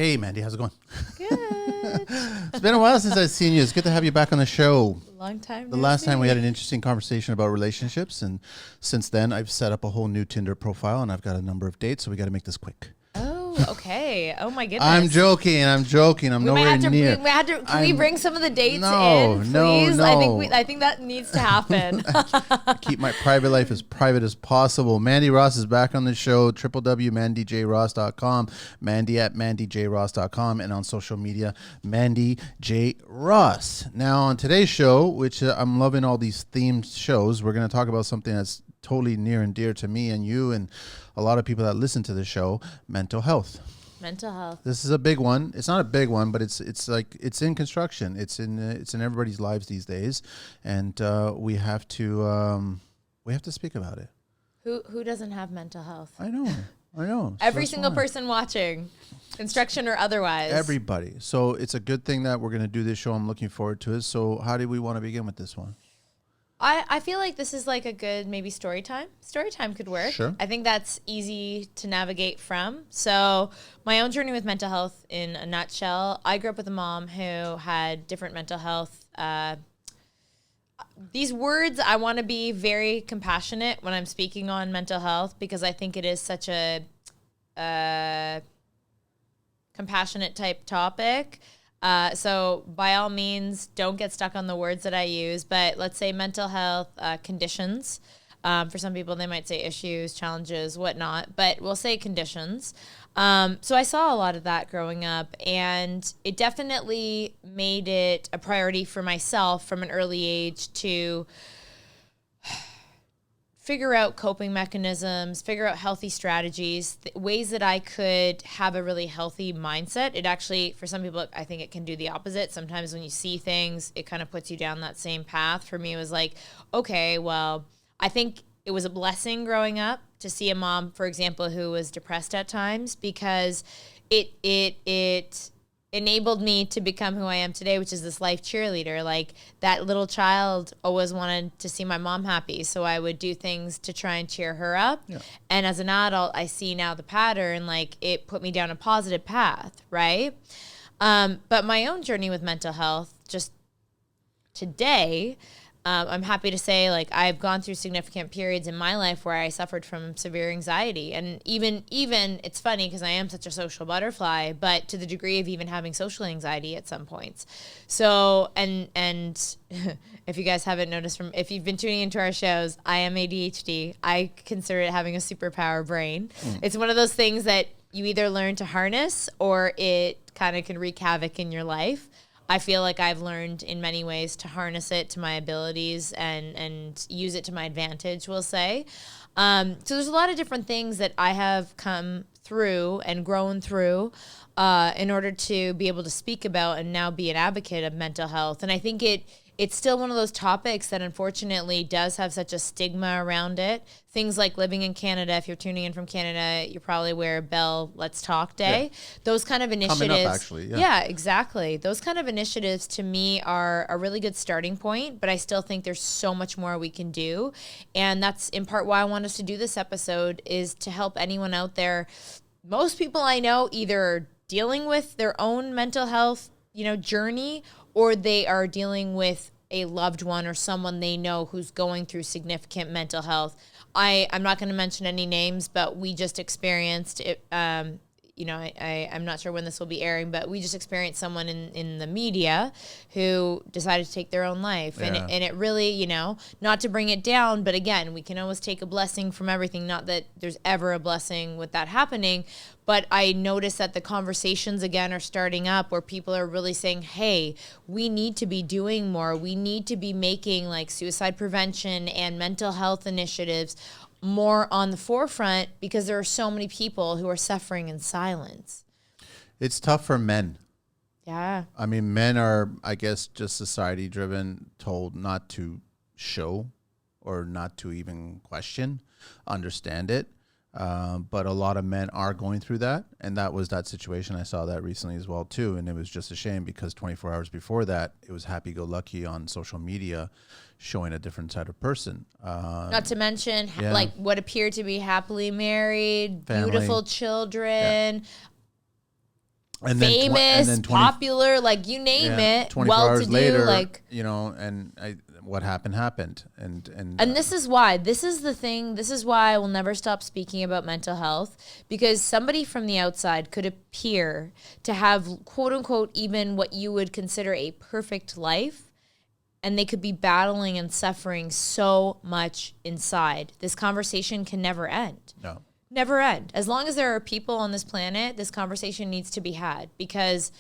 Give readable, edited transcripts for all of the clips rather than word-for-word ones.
Hey, Mandy, how's it going? Good. It's been a while since I've seen you. It's good to have you back on the show. Long time. The last time we had an interesting conversation about relationships, and since then I've set up a whole new Tinder profile, and I've got a number of dates, so we got to make this quick. Oh, okay. Oh my goodness. I'm joking. I'm nowhere near. Can we bring some of the dates in, please? No. I think that needs to happen. Keep my private life as private as possible. Mandy Ross is back on the show. www.mandijross.com. Mandy at mandyjross.com, and on social media, Mandy J Ross. Now on today's show, which I'm loving all these themed shows, we're going to talk about something that's totally near and dear to me and you and a lot of people that listen to the show: mental health. Mental health. This is a big one. It's not a big one, but it's in construction. It's in everybody's lives these days, and we have to speak about it. Who doesn't have mental health? I know. Every single person watching, construction or otherwise. Everybody. So it's a good thing that we're going to do this show. I'm looking forward to it. So how do we want to begin with this one? I feel like this is like a good maybe story time. Story time could work. Sure. I think that's easy to navigate from. So my own journey with mental health in a nutshell, I grew up with a mom who had different mental health. These words, I want to be very compassionate when I'm speaking on mental health because I think it is such a compassionate type topic. So by all means, don't get stuck on the words that I use, but let's say mental health conditions. For some people, they might say issues, challenges, whatnot, but we'll say conditions. So I saw a lot of that growing up, and it definitely made it a priority for myself from an early age to figure out coping mechanisms, figure out healthy strategies, ways that I could have a really healthy mindset. It actually, for some people, I think it can do the opposite. Sometimes when you see things, it kind of puts you down that same path. For me, it was like, okay, well, I think it was a blessing growing up to see a mom, for example, who was depressed at times because it enabled me to become who I am today, which is this life cheerleader. Like that little child always wanted to see my mom happy. So I would do things to try and cheer her up. Yeah. And as an adult, I see now the pattern, like it put me down a positive path. Right. But my own journey with mental health just today, I'm happy to say, like, I've gone through significant periods in my life where I suffered from severe anxiety. And even it's funny because I am such a social butterfly, but to the degree of even having social anxiety at some points. So, and if you guys haven't noticed if you've been tuning into our shows, I am ADHD. I consider it having a superpower brain. It's one of those things that you either learn to harness or it kind of can wreak havoc in your life. I feel like I've learned in many ways to harness it to my abilities and use it to my advantage, we'll say. So there's a lot of different things that I have come through and grown through in order to be able to speak about and now be an advocate of mental health. And I think it's still one of those topics that unfortunately does have such a stigma around it. Things like living in Canada. If you're tuning in from Canada, you're probably aware of Bell Let's Talk Day. Yeah. Those kind of initiatives. Coming up, actually. Yeah, exactly. Those kind of initiatives to me are a really good starting point, but I still think there's so much more we can do. And that's in part why I want us to do this episode, is to help anyone out there. Most people I know either are dealing with their own mental health, journey, or they are dealing with a loved one or someone they know who's going through significant mental health. I'm not going to mention any names, but we just experienced it. I'm not sure when this will be airing, but we just experienced someone in the media who decided to take their own life. Yeah. And it really, not to bring it down, but again, we can always take a blessing from everything. Not that there's ever a blessing with that happening, but I noticed that the conversations again are starting up where people are really saying, hey, we need to be doing more. We need to be making like suicide prevention and mental health initiatives more on the forefront because there are so many people who are suffering in silence. It's tough for men. Yeah. I mean, men are, I guess, just society driven, told not to show or not to even question, understand it. But a lot of men are going through that. And that was that situation. I saw that recently as well, too. And it was just a shame because 24 hours before that, it was happy-go-lucky on social media showing a different type of person. Not to mention like what appeared to be happily married, family, beautiful children. and famous, then popular, like you name it, 24 hours well-to-do, later, like, you know, what happened. And this is why, this is the thing, this is why I will never stop speaking about mental health, because somebody from the outside could appear to have, quote unquote, even what you would consider a perfect life, and they could be battling and suffering so much inside. This conversation can never end. No. Never end. As long as there are people on this planet, this conversation needs to be had, because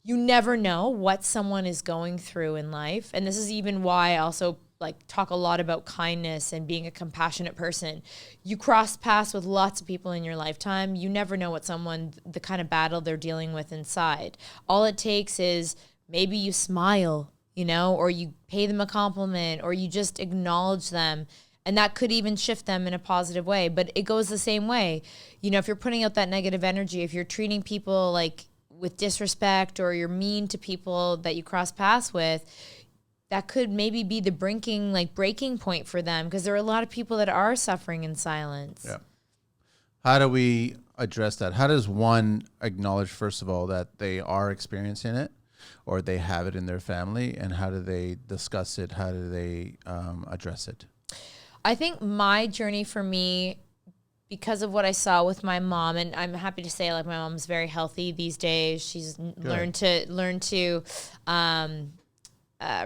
you never know what someone is going through in life. And this is even why I also like talk a lot about kindness and being a compassionate person. You cross paths with lots of people in your lifetime. You never know what the kind of battle they're dealing with inside. All it takes is maybe you smile, you know, or you pay them a compliment, or you just acknowledge them. And that could even shift them in a positive way. But it goes the same way. You know, if you're putting out that negative energy, if you're treating people like with disrespect, or you're mean to people that you cross paths with, that could maybe be the breaking point for them, because there are a lot of people that are suffering in silence. Yeah. How do we address that? How does one acknowledge, first of all, that they are experiencing it, or they have it in their family, and how do they discuss it? How do they address it? I think my journey for me, because of what I saw with my mom, and I'm happy to say, like, my mom's very healthy these days. She's learned to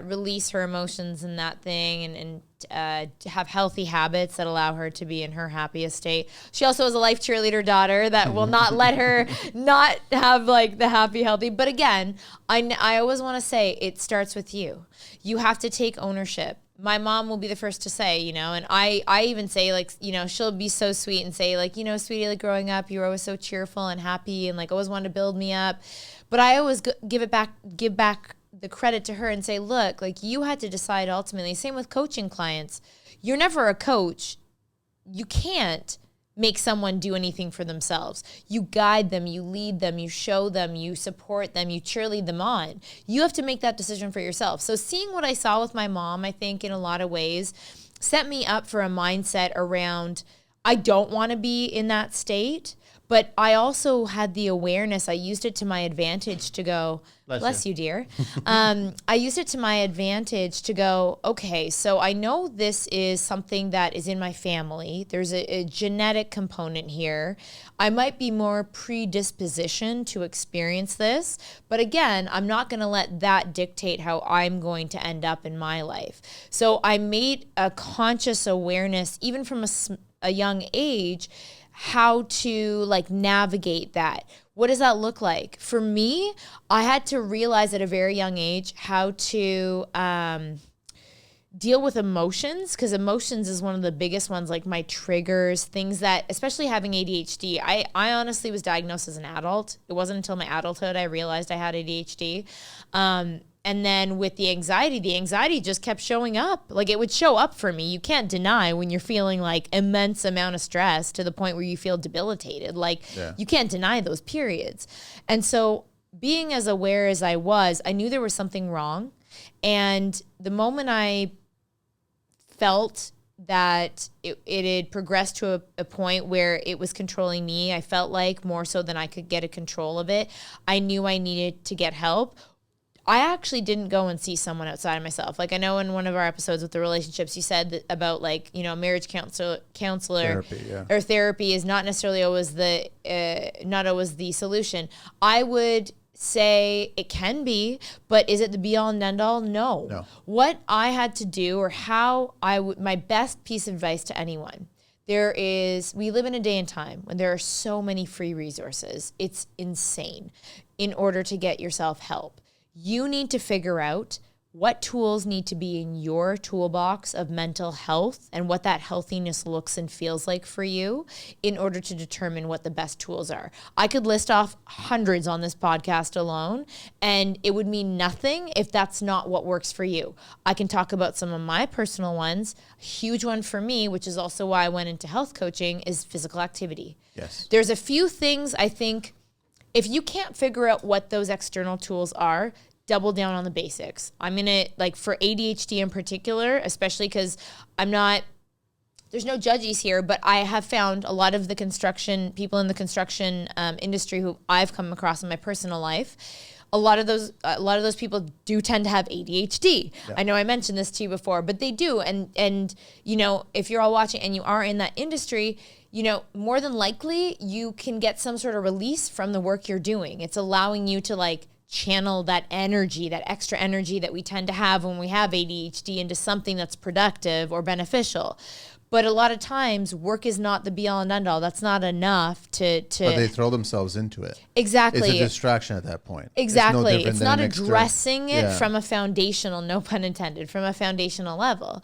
release her emotions and that thing, and have healthy habits that allow her to be in her happiest state. She also has a life cheerleader daughter that will not let her not have like the happy, healthy. But again, I always want to say it starts with you. You have to take ownership. My mom will be the first to say, you know, and I even say, like, you know, she'll be so sweet and say, like, you know, sweetie, like, growing up, you were always so cheerful and happy and like always wanted to build me up. But I always give back the credit to her and say, look, like, you had to decide ultimately. Same with coaching clients. You're never a coach. You can't make someone do anything for themselves. You guide them, you lead them, you show them, you support them, you cheerlead them on. You have to make that decision for yourself. So seeing what I saw with my mom, I think in a lot of ways, set me up for a mindset around, I don't want to be in that state, but I also had the awareness. I used it to my advantage to go, bless you, dear. I used it to my advantage to go, okay, so I know this is something that is in my family. There's a genetic component here. I might be more predispositioned to experience this, but again, I'm not going to let that dictate how I'm going to end up in my life. So I made a conscious awareness, even from a young age, how to like navigate that. What does that look like? For me, I had to realize at a very young age how to deal with emotions, because emotions is one of the biggest ones, like my triggers, things that, especially having ADHD. I honestly was diagnosed as an adult. It wasn't until my adulthood I realized I had ADHD. And then with the anxiety just kept showing up. Like, it would show up for me. You can't deny when you're feeling like immense amount of stress to the point where you feel debilitated. Like, you can't deny those periods. And so being as aware as I was, I knew there was something wrong. And the moment I felt that it had progressed to a point where it was controlling me, I felt like more so than I could get a control of it, I knew I needed to get help. I actually didn't go and see someone outside of myself. Like, I know in one of our episodes with the relationships, you said that about, like, you know, a marriage counselor or therapy is not necessarily always not always the solution. I would say it can be, but is it the be all and end all? No. What I had to do, or how my best piece of advice to anyone, we live in a day and time when there are so many free resources. It's insane. In order to get yourself help, you need to figure out what tools need to be in your toolbox of mental health and what that healthiness looks and feels like for you in order to determine what the best tools are. I could list off hundreds on this podcast alone, and it would mean nothing if that's not what works for you. I can talk about some of my personal ones. A huge one for me, which is also why I went into health coaching, is physical activity. Yes. There's a few things I think, if you can't figure out what those external tools are, double down on the basics. I'm going to, like, for ADHD in particular, especially because there's there's no judges here, but I have found a lot of the people in the construction industry who I've come across in my personal life, a lot of those people do tend to have ADHD. Yeah. I know I mentioned this to you before, but they do. And you know, if you're all watching and you are in that industry, you know, more than likely you can get some sort of release from the work you're doing. It's allowing you to like channel that energy, that extra energy that we tend to have when we have ADHD into something that's productive or beneficial. But a lot of times work is not the be all and end all. That's not enough to But they throw themselves into it. Exactly. It's a distraction at that point. Exactly. It's not addressing it from a foundational, no pun intended, from a foundational level.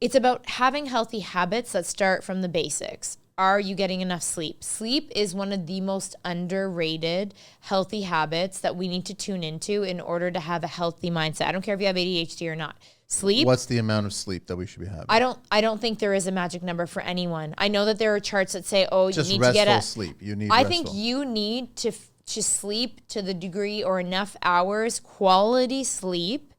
It's about having healthy habits that start from the basics. Are you getting enough sleep? Sleep is one of the most underrated healthy habits that we need to tune into in order to have a healthy mindset. I don't care if you have ADHD or not. Sleep. What's the amount of sleep that we should be having? I don't think there is a magic number for anyone. I know that there are charts that say, oh, just you need to get sleep. You need I think you need to sleep to the degree or enough hours, quality sleep,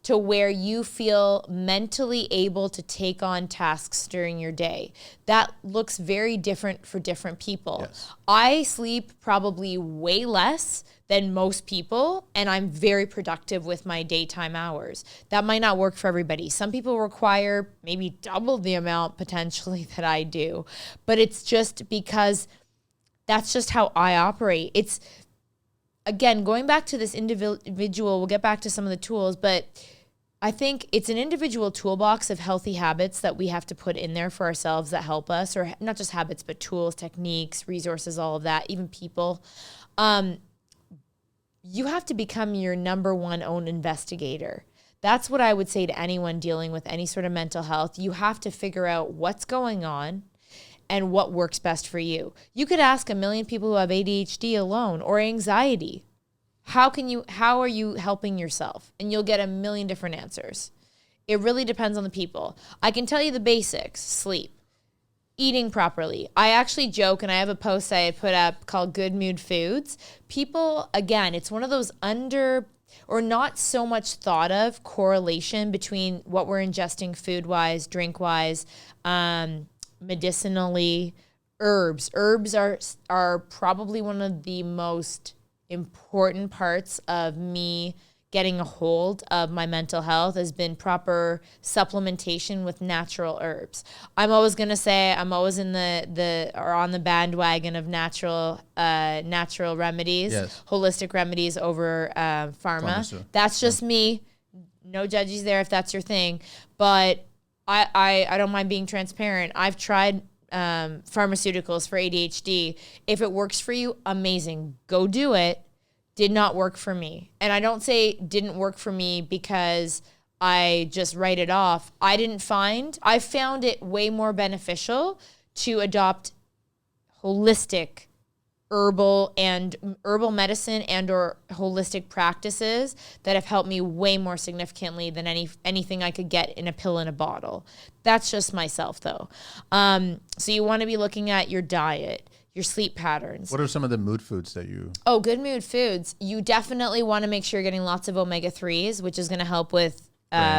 to where you feel mentally able to take on tasks during your day. That looks very different for different people. Yes. I sleep probably way less than most people, and I'm very productive with my daytime hours. That might not work for everybody. Some people require maybe double the amount potentially that I do, but it's just because that's just how I operate. It's, again, going back to this individual, we'll get back to some of the tools, but I think it's an individual toolbox of healthy habits that we have to put in there for ourselves that help us, or not just habits, but tools, techniques, resources, all of that, even people. You have to become your number one own investigator. That's what I would say to anyone dealing with any sort of mental health. You have to figure out what's going on and what works best for you. You could ask a million people who have ADHD alone or anxiety. How are you helping yourself? And you'll get a million different answers. It really depends on the people. I can tell you the basics: sleep, eating properly. I actually joke, and I have a post I put up called Good Mood Foods. People, again, it's one of those or not so much thought of correlation between what we're ingesting food-wise, drink-wise, medicinally, herbs. Herbs are probably one of the most important parts of me getting a hold of my mental health has been proper supplementation with natural herbs. I'm always going to say I'm always in on the bandwagon of natural remedies, yes. Holistic remedies over pharma. That's just me. No judges there if that's your thing. But I don't mind being transparent. I've tried pharmaceuticals for ADHD. If it works for you, amazing. Go do it. Did not work for me. And I don't say didn't work for me because I just write it off. I found it way more beneficial to adopt holistic herbal medicine and or holistic practices that have helped me way more significantly than anything I could get in a pill in a bottle. That's just myself though. So you want to be looking at your diet, your sleep patterns. What are some of the mood foods that you... Oh, good mood foods. You definitely want to make sure you're getting lots of omega-3s, which is going to help with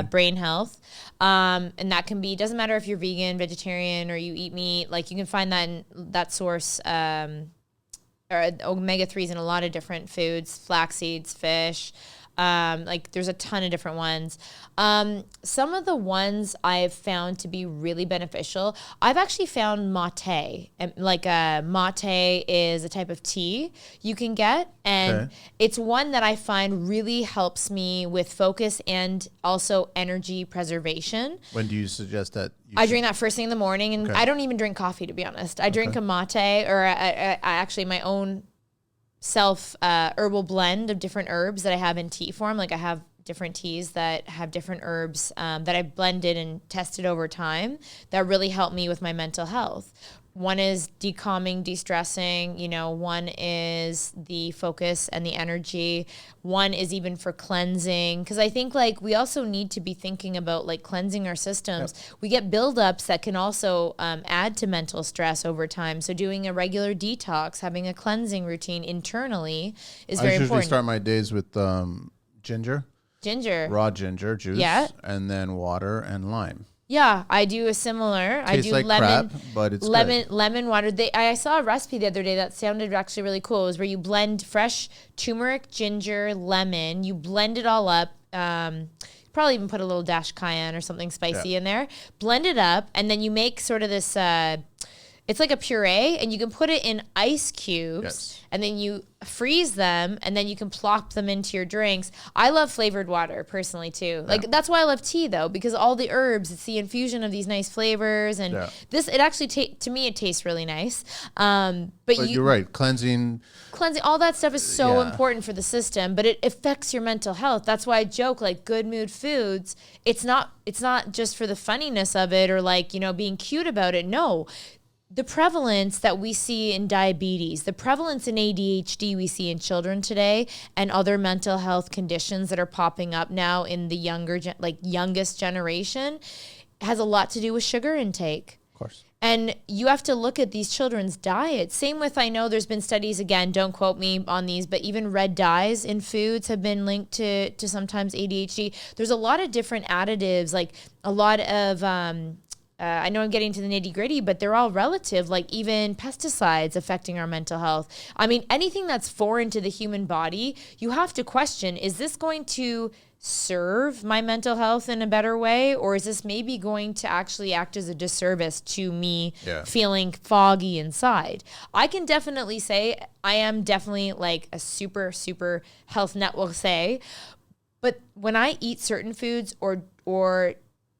brain health. And that can be, doesn't matter if you're vegan, vegetarian, or you eat meat. Like you can find that in that source, or omega-3s in a lot of different foods, flax seeds, fish. Like there's a ton of different ones. Some of the ones I've found to be really beneficial, I've actually found mate. Like mate is a type of tea you can get, and it's one that I find really helps me with focus and also energy preservation. When do you suggest that? I drink that first thing in the morning, and I don't even drink coffee, to be honest. I drink a mate, or I actually my own herbal blend of different herbs that I have in tea form. Like I have different teas that have different herbs that I've blended and tested over time that really help me with my mental health. One is decalming, de-stressing, one is the focus and the energy. One is even for cleansing. Because I think like we also need to be thinking about like cleansing our systems. Yep. We get buildups that can also add to mental stress over time. So doing a regular detox, having a cleansing routine internally is very important. I usually start my days with ginger. Ginger. Raw ginger juice. Yeah. And then water and lime. Yeah, I do a similar. I Tastes do like lemon, crap, but it's good. lemon water. I saw a recipe the other day that sounded actually really cool. It was where you blend fresh turmeric, ginger, lemon. You blend it all up. Probably even put a little dash cayenne or something spicy in there. Blend it up, and then you make sort of this. It's like a puree, and you can put it in ice cubes, and then you freeze them, and then you can plop them into your drinks. I love flavored water personally too. Like that's why I love tea though, because all the herbs, it's the infusion of these nice flavors, and this it actually to me it tastes really nice. But You're right, cleansing, all that stuff is so important for the system, but it affects your mental health. That's why I joke like good mood foods. It's not just for the funniness of it or like being cute about it. No. The prevalence that we see in diabetes, the prevalence in ADHD we see in children today, and other mental health conditions that are popping up now in the youngest generation, has a lot to do with sugar intake. of course. And you have to look at these children's diets. Same with, I know there's been studies, again, don't quote me on these, but even red dyes in foods have been linked to sometimes ADHD. There's a lot of different additives, like a lot of... I know I'm getting to the nitty gritty, but they're all relative, like even pesticides affecting our mental health. I mean, anything that's foreign to the human body, you have to question, is this going to serve my mental health in a better way? Or is this maybe going to actually act as a disservice to me feeling foggy inside? I can definitely say I am definitely like a super, super health nut will say, but when I eat certain foods or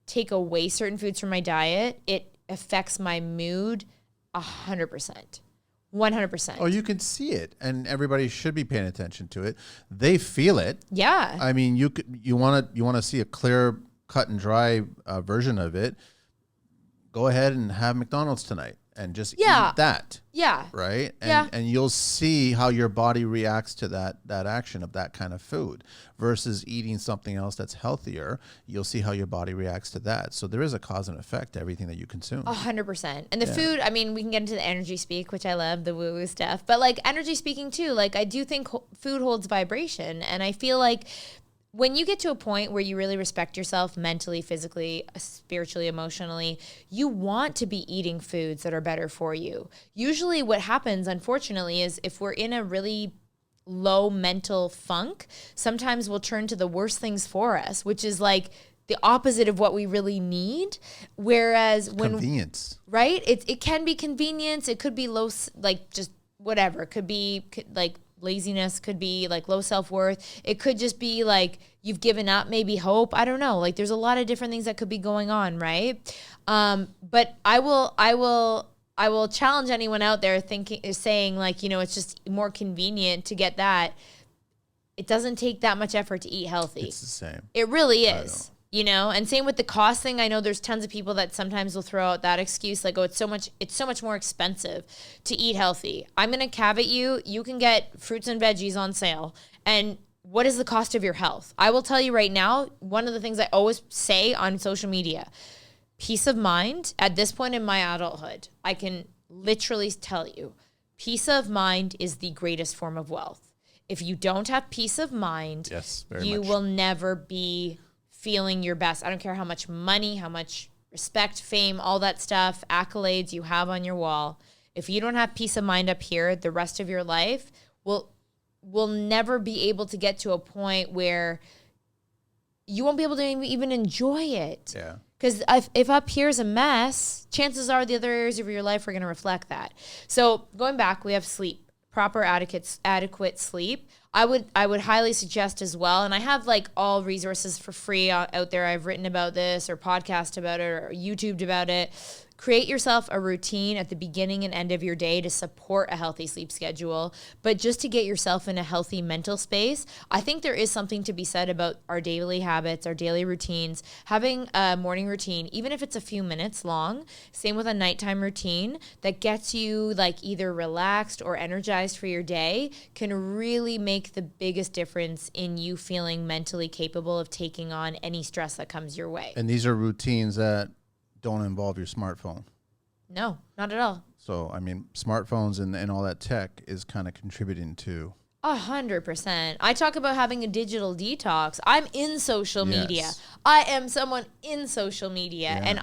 take away certain foods from my diet, it affects my mood 100%. 100%. Oh, you can see it, and everybody should be paying attention to it. They feel it. Yeah. I mean, you want to see a clear, cut and dry version of it. Go ahead and have McDonald's tonight and just eat that. Yeah. Right? And you'll see how your body reacts to that action of that kind of food versus eating something else that's healthier. You'll see how your body reacts to that. So there is a cause and effect to everything that you consume. 100%. And the food, I mean, we can get into the energy speak, which I love, the woo-woo stuff. But like energy speaking too, like I do think food holds vibration. And I feel like when you get to a point where you really respect yourself mentally, physically, spiritually, emotionally, you want to be eating foods that are better for you. Usually what happens, unfortunately, is if we're in a really low mental funk, sometimes we'll turn to the worst things for us, which is like the opposite of what we really need. Whereas when convenience, right? It can be convenience. It could be low, like just whatever. It could be like laziness, could be like low self-worth. It could just be like you've given up, maybe hope. I don't know. Like there's a lot of different things that could be going on, right? But I will challenge anyone out there saying like, it's just more convenient to get that. It doesn't take that much effort to eat healthy. It's the same. It really is. And same with the cost thing. I know there's tons of people that sometimes will throw out that excuse, like, oh, it's so much more expensive to eat healthy. I'm going to caveat you can get fruits and veggies on sale. And what is the cost of your health? I will tell you right now, one of the things I always say on social media, peace of mind. At this point in my adulthood, I can literally tell you, peace of mind is the greatest form of wealth. If you don't have peace of mind, you will never be feeling your best. I don't care how much money, how much respect, fame, all that stuff, accolades you have on your wall. If you don't have peace of mind up here, the rest of your life will never be able to get to a point where you won't be able to even enjoy it. Yeah. Because if up here's a mess, chances are the other areas of your life are going to reflect that. So going back, we have sleep, proper adequate sleep. I would highly suggest as well, and I have like all resources for free out there. I've written about this or podcast about it or YouTubed about it. Create yourself a routine at the beginning and end of your day to support a healthy sleep schedule. But just to get yourself in a healthy mental space, I think there is something to be said about our daily habits, our daily routines. Having a morning routine, even if it's a few minutes long, same with a nighttime routine that gets you like either relaxed or energized for your day, can really make the biggest difference in you feeling mentally capable of taking on any stress that comes your way. And these are routines that don't involve your smartphone. No, not at all. So, I mean, smartphones and all that tech is kind of contributing to 100%. I talk about having a digital detox. I'm in social media. Yes. I am someone in social media, and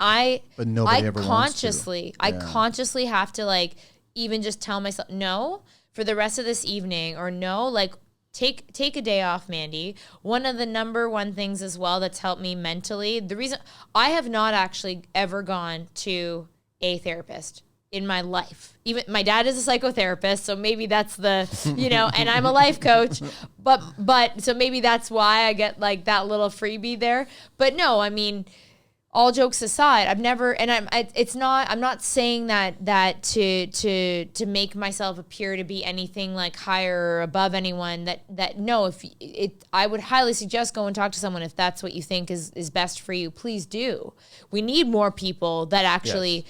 But nobody ever wants to. I consciously have to like even just tell myself no for the rest of this evening, or no, like take a day off, Mandy. One of the number one things as well that's helped me mentally. The reason I have not actually ever gone to a therapist in my life. Even my dad is a psychotherapist, so maybe that's the, and I'm a life coach, but so maybe that's why I get like that little freebie there. But no, I mean, all jokes aside, I've never, and I'm not saying that to make myself appear to be anything like higher or above anyone. No, I would highly suggest go and talk to someone if that's what you think is best for you. Please do. We need more people that actually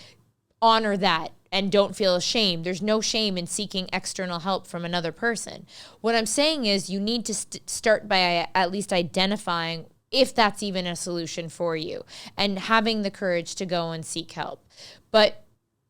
honor that and don't feel ashamed. There's no shame in seeking external help from another person. What I'm saying is you need to start by at least identifying if that's even a solution for you and having the courage to go and seek help. But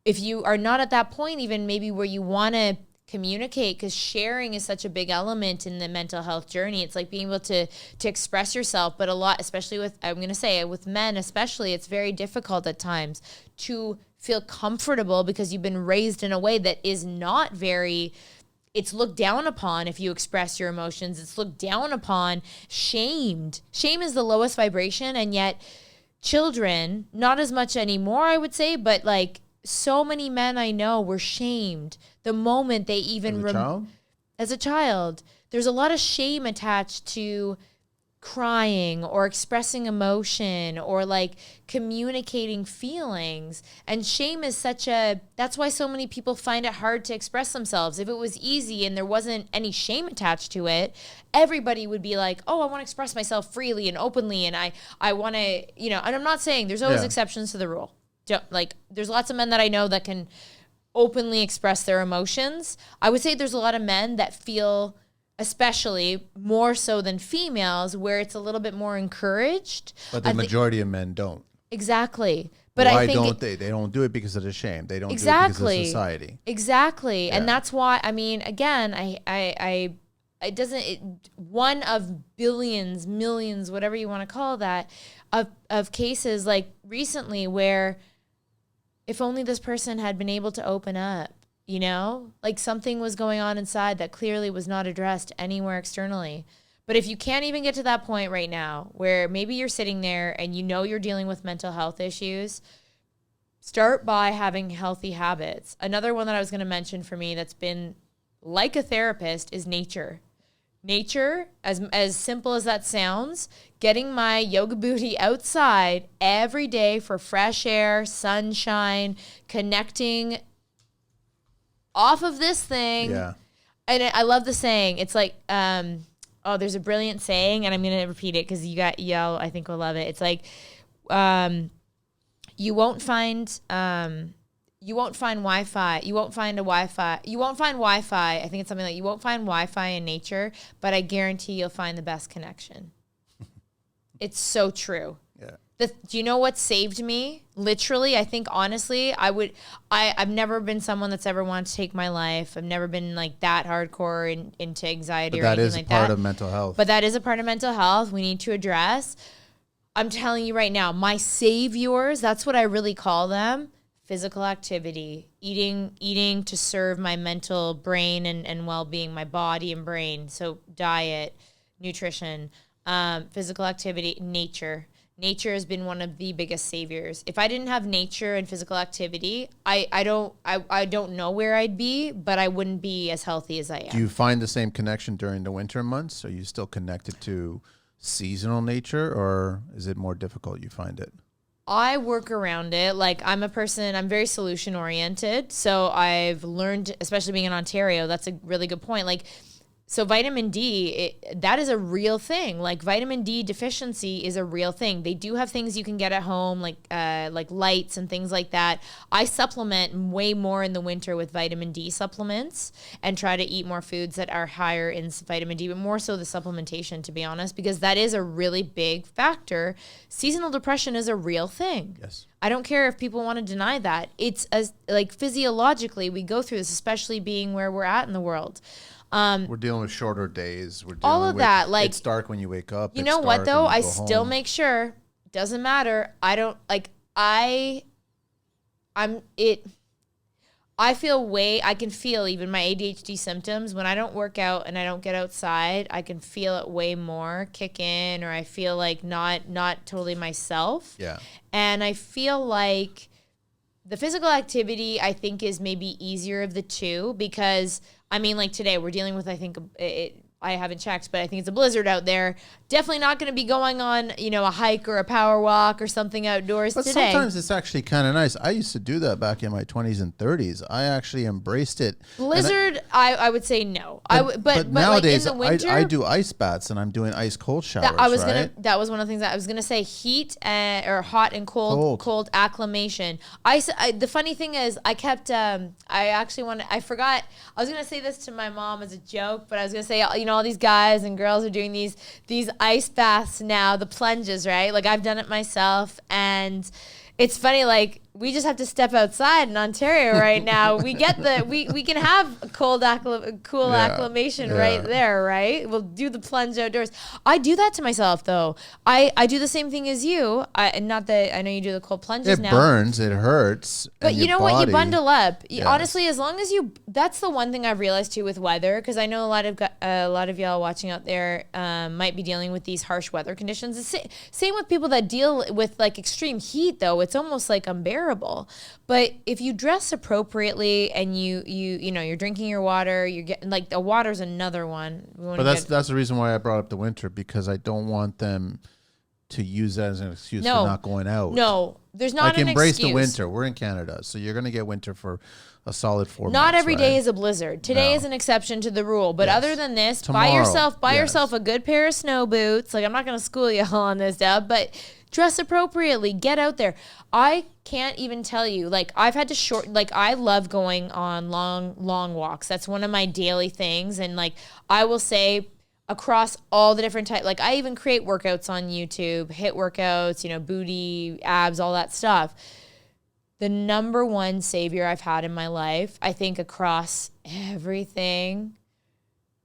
if you are not at that point, even maybe where you want to communicate, because sharing is such a big element in the mental health journey. It's like being able to express yourself, but a lot, especially with men especially, it's very difficult at times to feel comfortable because you've been raised in a way that is not very, it's looked down upon if you express your emotions. It's looked down upon, shamed. Shame is the lowest vibration, and yet children, not as much anymore, I would say, but like so many men I know were shamed the moment they even... As a child. There's a lot of shame attached to crying or expressing emotion or like communicating feelings. And shame is that's why so many people find it hard to express themselves. If it was easy and there wasn't any shame attached to it, everybody would be like, oh, I want to express myself freely and openly. And I want to, and I'm not saying there's always exceptions to the rule. There's lots of men that I know that can openly express their emotions. I would say there's a lot of men that feel, especially more so than females, where it's a little bit more encouraged. But the majority of men don't. Exactly. But why I think don't they? They don't do it because of the shame. They don't do it because of society. Exactly. Yeah. And that's why, I mean, again, one of billions, millions, whatever you want to call that, of cases like recently where if only this person had been able to open up, like something was going on inside that clearly was not addressed anywhere externally. But if you can't even get to that point right now where maybe you're sitting there and you're dealing with mental health issues, start by having healthy habits. Another one that I was going to mention for me that's been like a therapist is nature. Nature, as simple as that sounds, getting my yoga booty outside every day for fresh air, sunshine, connecting off of this thing. Yeah. And I love the saying. It's like, there's a brilliant saying, and I'm going to repeat it because y'all, I think, will love it. It's like, you won't find Wi-Fi. You won't find Wi-Fi. I think it's something like you won't find Wi-Fi in nature, but I guarantee you'll find the best connection. It's so true. Yeah. Do you know what saved me? Literally, I think honestly, I've never been someone that's ever wanted to take my life. I've never been like that hardcore into anxiety or anything like that. That is part of mental health. But that is a part of mental health we need to address. I'm telling you right now, my saviors, that's what I really call them. Physical activity, eating to serve my mental brain and well-being, my body and brain. So diet, nutrition, physical activity, nature. Nature has been one of the biggest saviors. If I didn't have nature and physical activity, I don't know where I'd be, but I wouldn't be as healthy as I am. Do you find the same connection during the winter months? Are you still connected to seasonal nature, or is it more difficult you find it? I work around it. Like I'm very solution oriented. So I've learned, especially being in Ontario, that's a really good point. Like, so vitamin D, that is a real thing. Like vitamin D deficiency is a real thing. They do have things you can get at home, like lights and things like that. I supplement way more in the winter with vitamin D supplements and try to eat more foods that are higher in vitamin D, but more so the supplementation, to be honest, because that is a really big factor. Seasonal depression is a real thing. Yes. I don't care if people want to deny that. It's like physiologically we go through this, especially being where we're at in the world. We're dealing with shorter days. We're dealing all of with, that. Like, it's dark when you wake up. You know what though? I still make sure, doesn't matter. I don't like, I can feel even my ADHD symptoms when I don't work out and I don't get outside. I can feel it way more kick in, or I feel like not totally myself. Yeah. And I feel like the physical activity, I think, is maybe easier of the two, because I mean, like today we're dealing with, I think I haven't checked, but I think it's a blizzard out there. Definitely not going to be going on, a hike or a power walk or something outdoors but today. Sometimes it's actually kind of nice. I used to do that back in my 20s and 30s. I actually embraced it. Blizzard, I would say no. But nowadays, like in the winter, I do ice baths and I'm doing ice cold showers. That was one of the things that I was gonna say. Heat or hot and cold acclimation. The funny thing is, I kept. I forgot. I was gonna say this to my mom as a joke, but I was gonna say, all these guys and girls are doing these ice baths now, the plunges, right? Like I've done it myself, and it's funny, like we just have to step outside in Ontario right now. We get we can have cool acclimation right there, right? We'll do the plunge outdoors. I do that to myself though. I do the same thing as you. Not that I know you do the cold plunges now. It burns, it hurts. But you know what? You bundle up. Yes. Honestly, as long as that's the one thing I've realized too with weather, because I know a lot of y'all watching out there might be dealing with these harsh weather conditions. The same with people that deal with like extreme heat though. It's almost like unbearable. But if you dress appropriately and you're drinking your water, you're getting like the water's another one. But that's the reason why I brought up the winter, because I don't want them to use that as an excuse for not going out. No, there's not an excuse. Embrace the winter. We're in Canada, so you're going to get winter for a solid 4 months. Not every day is a blizzard. Today is an exception to the rule. But other than this, buy yourself a good pair of snow boots. Like I'm not going to school you all on this stuff, but dress appropriately. Get out there. I can't even tell you. Like I've had to I love going on long walks. That's one of my daily things. And like I will say, across all the different types, like I even create workouts on YouTube, HIIT workouts, booty, abs, all that stuff. The number one savior I've had in my life, I think across everything.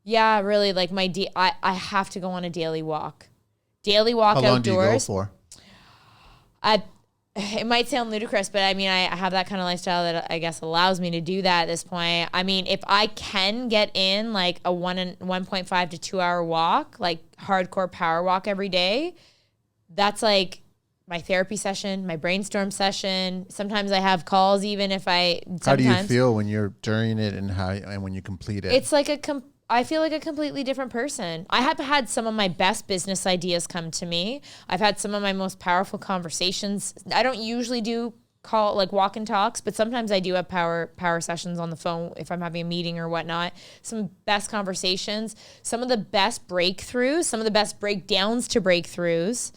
Yeah, really, like I have to go on a daily walk. Daily walk outdoors. How long do you go for? It might sound ludicrous, but I mean, I have that kind of lifestyle that I guess allows me to do that at this point. I mean, if I can get in like a 1.5 to 2 hour walk, like hardcore power walk every day, that's like my therapy session, my brainstorm session. Sometimes I have calls, even if How do you feel when you're during it and when you complete it? It's like I feel like a completely different person. I have had some of my best business ideas come to me. I've had some of my most powerful conversations. I don't usually do walk and talks, but sometimes I do have power sessions on the phone if I'm having a meeting or whatnot. Some best conversations, some of the best breakthroughs, some of the best breakdowns to breakthroughs.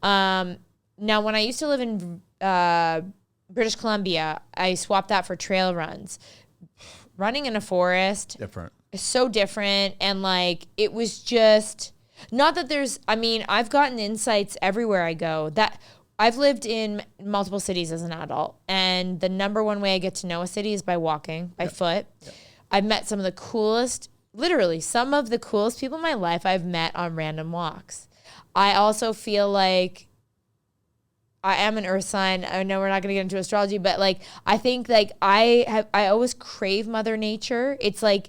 Now, when I used to live in British Columbia, I swapped that for trail runs. Running in a forest. Different. So different, and like it was just not that I've gotten insights everywhere I go. That I've lived in multiple cities as an adult, and the number one way I get to know a city is by walking, by foot. I've met some of the coolest people in my life I've met on random walks. I also feel like I am an earth sign. I know we're not going to get into astrology, but like I think like I always crave Mother Nature. It's like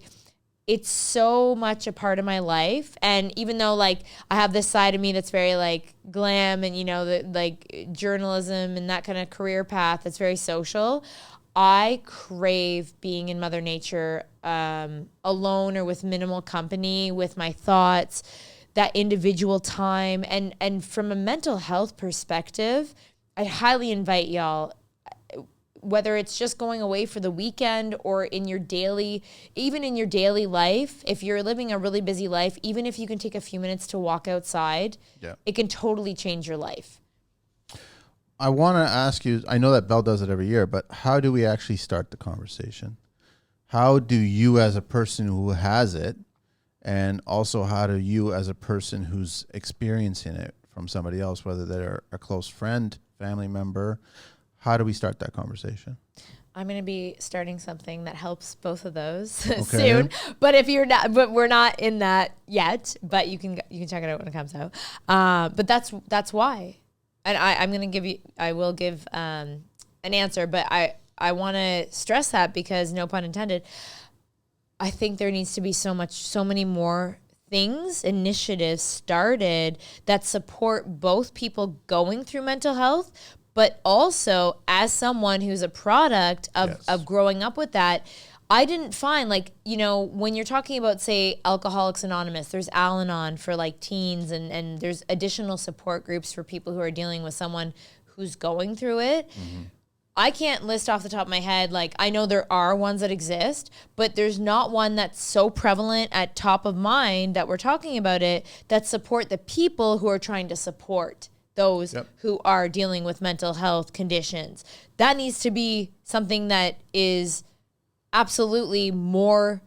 it's so much a part of my life. And even though like I have this side of me that's very like glam and, the like journalism and that kind of career path that's very social, I crave being in Mother Nature alone or with minimal company, with my thoughts, that individual time. And from a mental health perspective, I highly invite y'all, whether it's just going away for the weekend or even in your daily life, if you're living a really busy life, even if you can take a few minutes to walk outside, it can totally change your life. I want to ask you, I know that Belle does it every year, but how do we actually start the conversation? How do you as a person who has it, and also how do you as a person who's experiencing it from somebody else, whether they're a close friend, family member, How do we start that conversation? I'm going to be starting something that helps both of those soon. But if you're not, but we're not in that yet, but you can check it out when it comes out. But that's why. And I will give an answer, but I want to stress that because no pun intended, I think there needs to be so many more initiatives started that support both people going through mental health, but also as someone who's a product of growing up with that, I didn't find when you're talking about, say, Alcoholics Anonymous, there's Al-Anon for like teens and there's additional support groups for people who are dealing with someone who's going through it. Mm-hmm. I can't list off the top of my head, I know there are ones that exist, but there's not one that's so prevalent at top of mind that we're talking about it that support the people who are trying to support those who are dealing with mental health conditions. That needs to be something that is absolutely more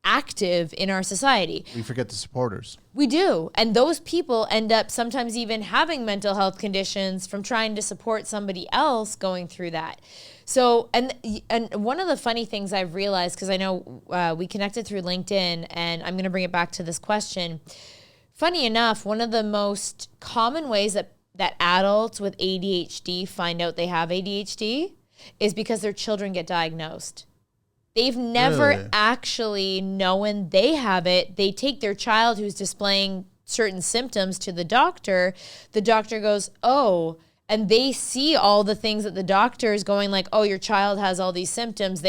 active in our society. We forget the supporters. We do. And those people end up sometimes even having mental health conditions from trying to support somebody else going through that. So, and one of the funny things I've realized, because I know we connected through LinkedIn, and I'm going to bring it back to this question. Funny enough, one of the most common ways that adults with ADHD find out they have ADHD is because their children get diagnosed. They've never actually known they have it. They take their child who's displaying certain symptoms to the doctor. The doctor goes, oh, and they see all the things that the doctor is going like, oh, your child has all these symptoms.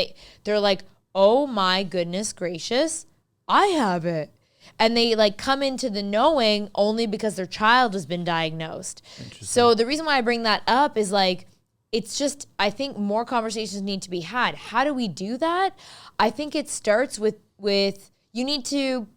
They're like, oh my goodness gracious, I have it. And they come into the knowing only because their child has been diagnosed. So the reason why I bring that up is it's just, I think more conversations need to be had. How do we do that? I think it starts with you need to,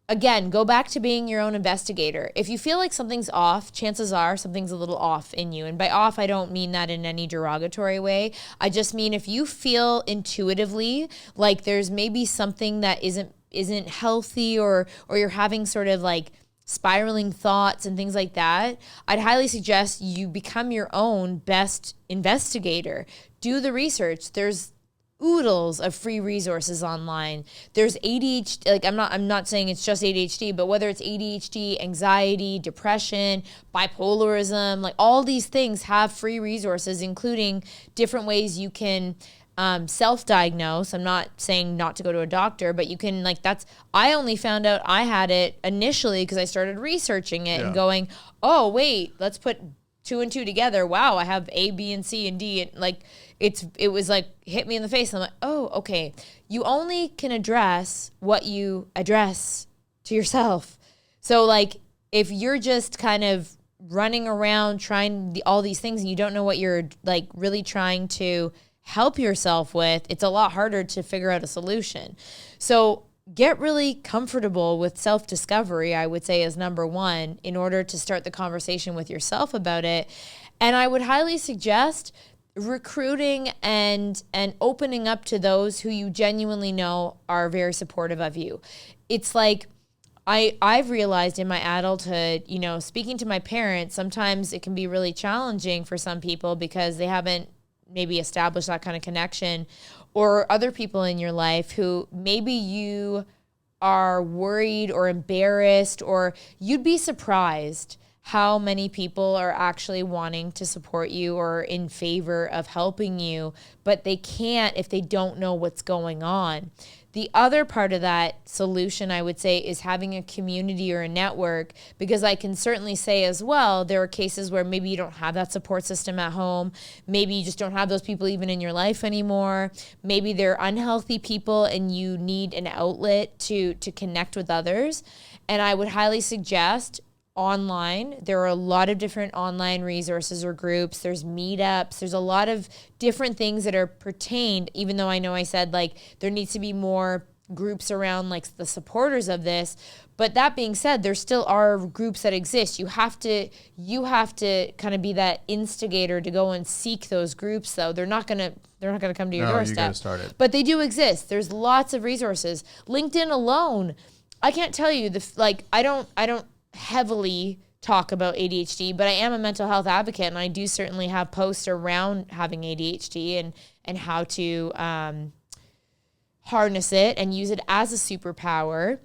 again, go back to being your own investigator. If you feel like something's off, chances are something's a little off in you. And by off, I don't mean that in any derogatory way. I just mean if you feel intuitively like there's maybe something that isn't healthy or you're having sort of spiraling thoughts and things like that, I'd highly suggest you become your own best investigator. Do the research. There's oodles of free resources online. There's ADHD, I'm not saying it's just ADHD, but whether it's ADHD, anxiety, depression, bipolarism, all these things have free resources, including different ways you can self-diagnose. I'm not saying not to go to a doctor, but you can I only found out I had it initially because I started researching it and going, oh wait, let's put 2 and 2 together. Wow, I have A, B, and C and D. And it was hit me in the face. I'm like, oh, okay. You only can address what you address to yourself. So if you're just kind of running around trying all these things and you don't know what you're really trying to help yourself with, it's a lot harder to figure out a solution. So get really comfortable with self-discovery, I would say, is number one, in order to start the conversation with yourself about it. And I would highly suggest recruiting and opening up to those who you genuinely know are very supportive of you. It's I've realized in my adulthood, speaking to my parents, sometimes it can be really challenging for some people because they haven't maybe establish that kind of connection, or other people in your life who maybe you are worried or embarrassed, or you'd be surprised how many people are actually wanting to support you or in favor of helping you, but they can't if they don't know what's going on. The other part of that solution, I would say, is having a community or a network, because I can certainly say as well, there are cases where maybe you don't have that support system at home. Maybe you just don't have those people even in your life anymore. Maybe they're unhealthy people and you need an outlet to connect with others. And I would highly suggest online. There are a lot of different online resources or groups. There's meetups. There's a lot of different things that are pertained, even though I know I said there needs to be more groups around the supporters of this. But that being said, there still are groups that exist. You have to kind of be that instigator to go and seek those groups, though. They're not gonna come to your doorstep. You gotta start it. But they do exist. There's lots of resources. LinkedIn alone, I can't tell you I don't heavily talk about ADHD, but I am a mental health advocate, and I do certainly have posts around having ADHD and how to harness it and use it as a superpower.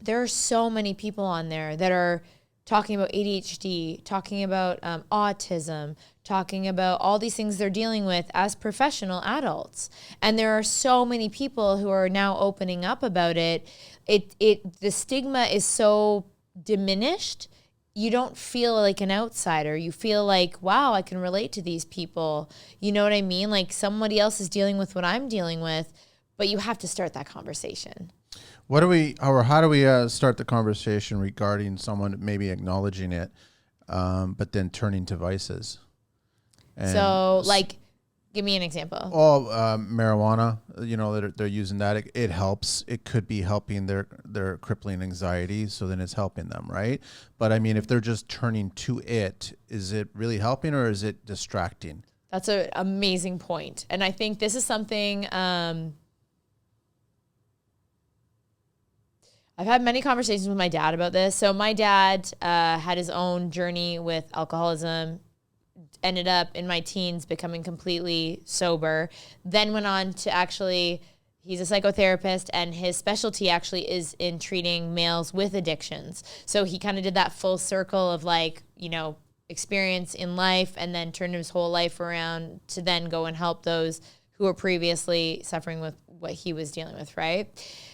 There are so many people on there that are talking about ADHD, talking about autism, talking about all these things they're dealing with as professional adults. And there are so many people who are now opening up about it. The stigma is so diminished. You don't feel like an outsider. You feel like, wow, I can relate to these people. You know what I mean? Like somebody else is dealing with what I'm dealing with, but you have to start that conversation. How do we start the conversation regarding someone maybe acknowledging it, but then turning to vices? And so, like, give me an example. Marijuana, they're using that. It helps. It could be helping their crippling anxiety, so then it's helping them, right? But I mean, if they're just turning to it, is it really helping or is it distracting? That's an amazing point. And I think this is something... I've had many conversations with my dad about this. So my dad had his own journey with alcoholism, ended up in my teens becoming completely sober, then went on to he's a psychotherapist, and his specialty actually is in treating males with addictions. So he kind of did that full circle of experience in life and then turned his whole life around to then go and help those who were previously suffering with what he was dealing with, right?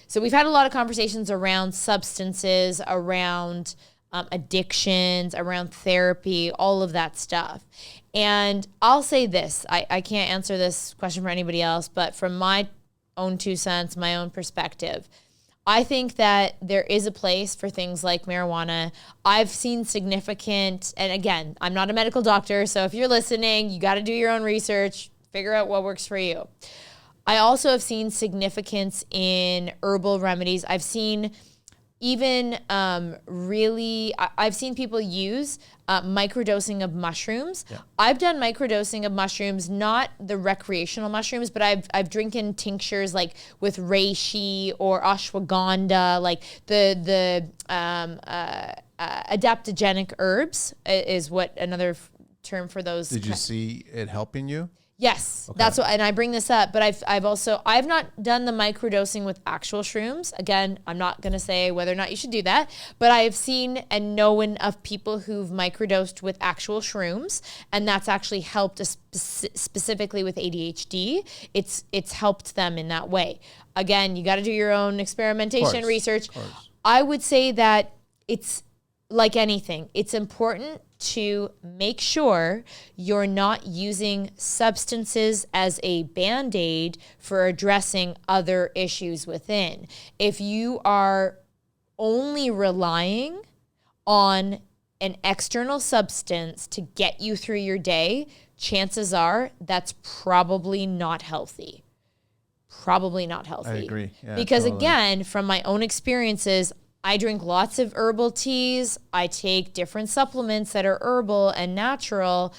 So we've had a lot of conversations around substances, around addictions, around therapy, all of that stuff. And I'll say this, I can't answer this question for anybody else, but from my own 2 cents, my own perspective, I think that there is a place for things like marijuana. I've seen significant, and again, I'm not a medical doctor, so if you're listening, you got to do your own research, figure out what works for you. I also have seen significance in herbal remedies. I've seen even I've seen people use microdosing of mushrooms. Yeah. I've done microdosing of mushrooms, not the recreational mushrooms, but I've drinking tinctures like with reishi or ashwagandha, like the adaptogenic herbs is what another term for those. Did you see it helping you? Yes, okay. That's what, and I bring this up, but I've not done the microdosing with actual shrooms. Again, I'm not going to say whether or not you should do that, but I have seen and known of people who've microdosed with actual shrooms, and that's actually helped specifically with ADHD. It's helped them in that way. Again, you got to do your own experimentation research. I would say that it's like anything. It's important to make sure you're not using substances as a Band-Aid for addressing other issues within. If you are only relying on an external substance to get you through your day, chances are that's probably not healthy. Probably not healthy. I agree. Yeah, because totally. Again, from my own experiences, I drink lots of herbal teas. I take different supplements that are herbal and natural,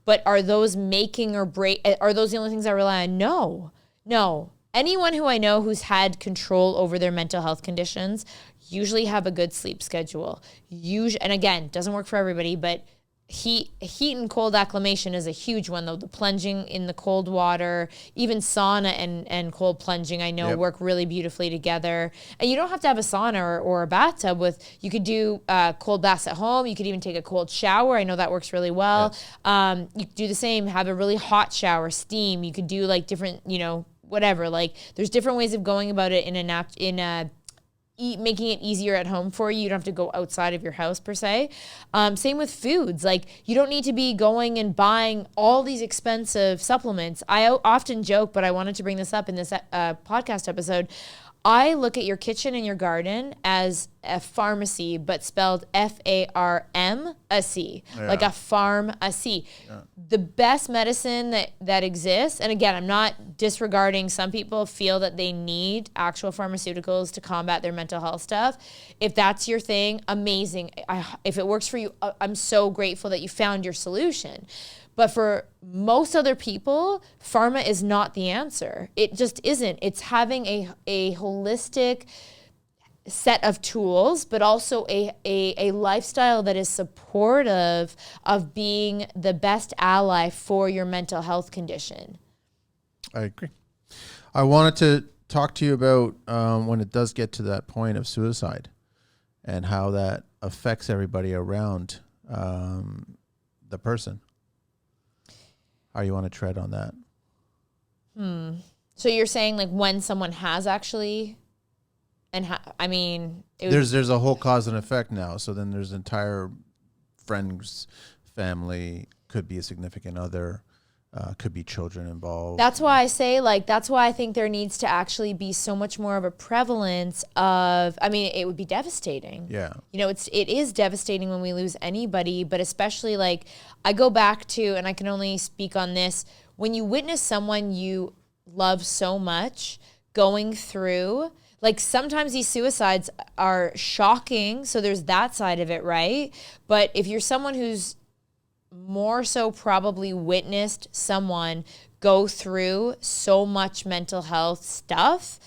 but are those making or break? Are those the only things I rely on? No. Anyone who I know who's had control over their mental health conditions usually have a good sleep schedule. And again, doesn't work for everybody, but heat and cold acclimation is a huge one, though. The plunging in the cold water, even sauna and cold plunging, I know work really beautifully together. And you don't have to have a sauna or a bathtub. You could do cold baths at home. You could even take a cold shower. I know that works really well. Yes. You could do the same, have a really hot shower, steam. You could do like different, whatever. Like there's different ways of going about it making it easier at home for you. You don't have to go outside of your house per se. Same with foods. Like you don't need to be going and buying all these expensive supplements. I often joke, but I wanted to bring this up in this podcast episode. I look at your kitchen and your garden as a pharmacy, but spelled Pharmacy, like a pharmacy. Yeah. The best medicine that exists, and again, I'm not disregarding, some people feel that they need actual pharmaceuticals to combat their mental health stuff. If that's your thing, amazing. If it works for you, I'm so grateful that you found your solution. But for most other people, pharma is not the answer. It just isn't. It's having a holistic set of tools, but also a lifestyle that is supportive of being the best ally for your mental health condition. I agree. I wanted to talk to you about when it does get to that point of suicide and how that affects everybody around the person. How you want to tread on that? So you're saying like when someone has actually, there's a whole cause and effect now. So then there's entire friends, family, could be a significant other, could be children involved. That's why I say that's why I think there needs to actually be so much more of a prevalence of, it would be devastating. Yeah. It is devastating when we lose anybody, but especially I go back to, and I can only speak on this, when you witness someone you love so much going through, sometimes these suicides are shocking. So there's that side of it, right? But if you're someone who's more so probably witnessed someone go through so much mental health stuff,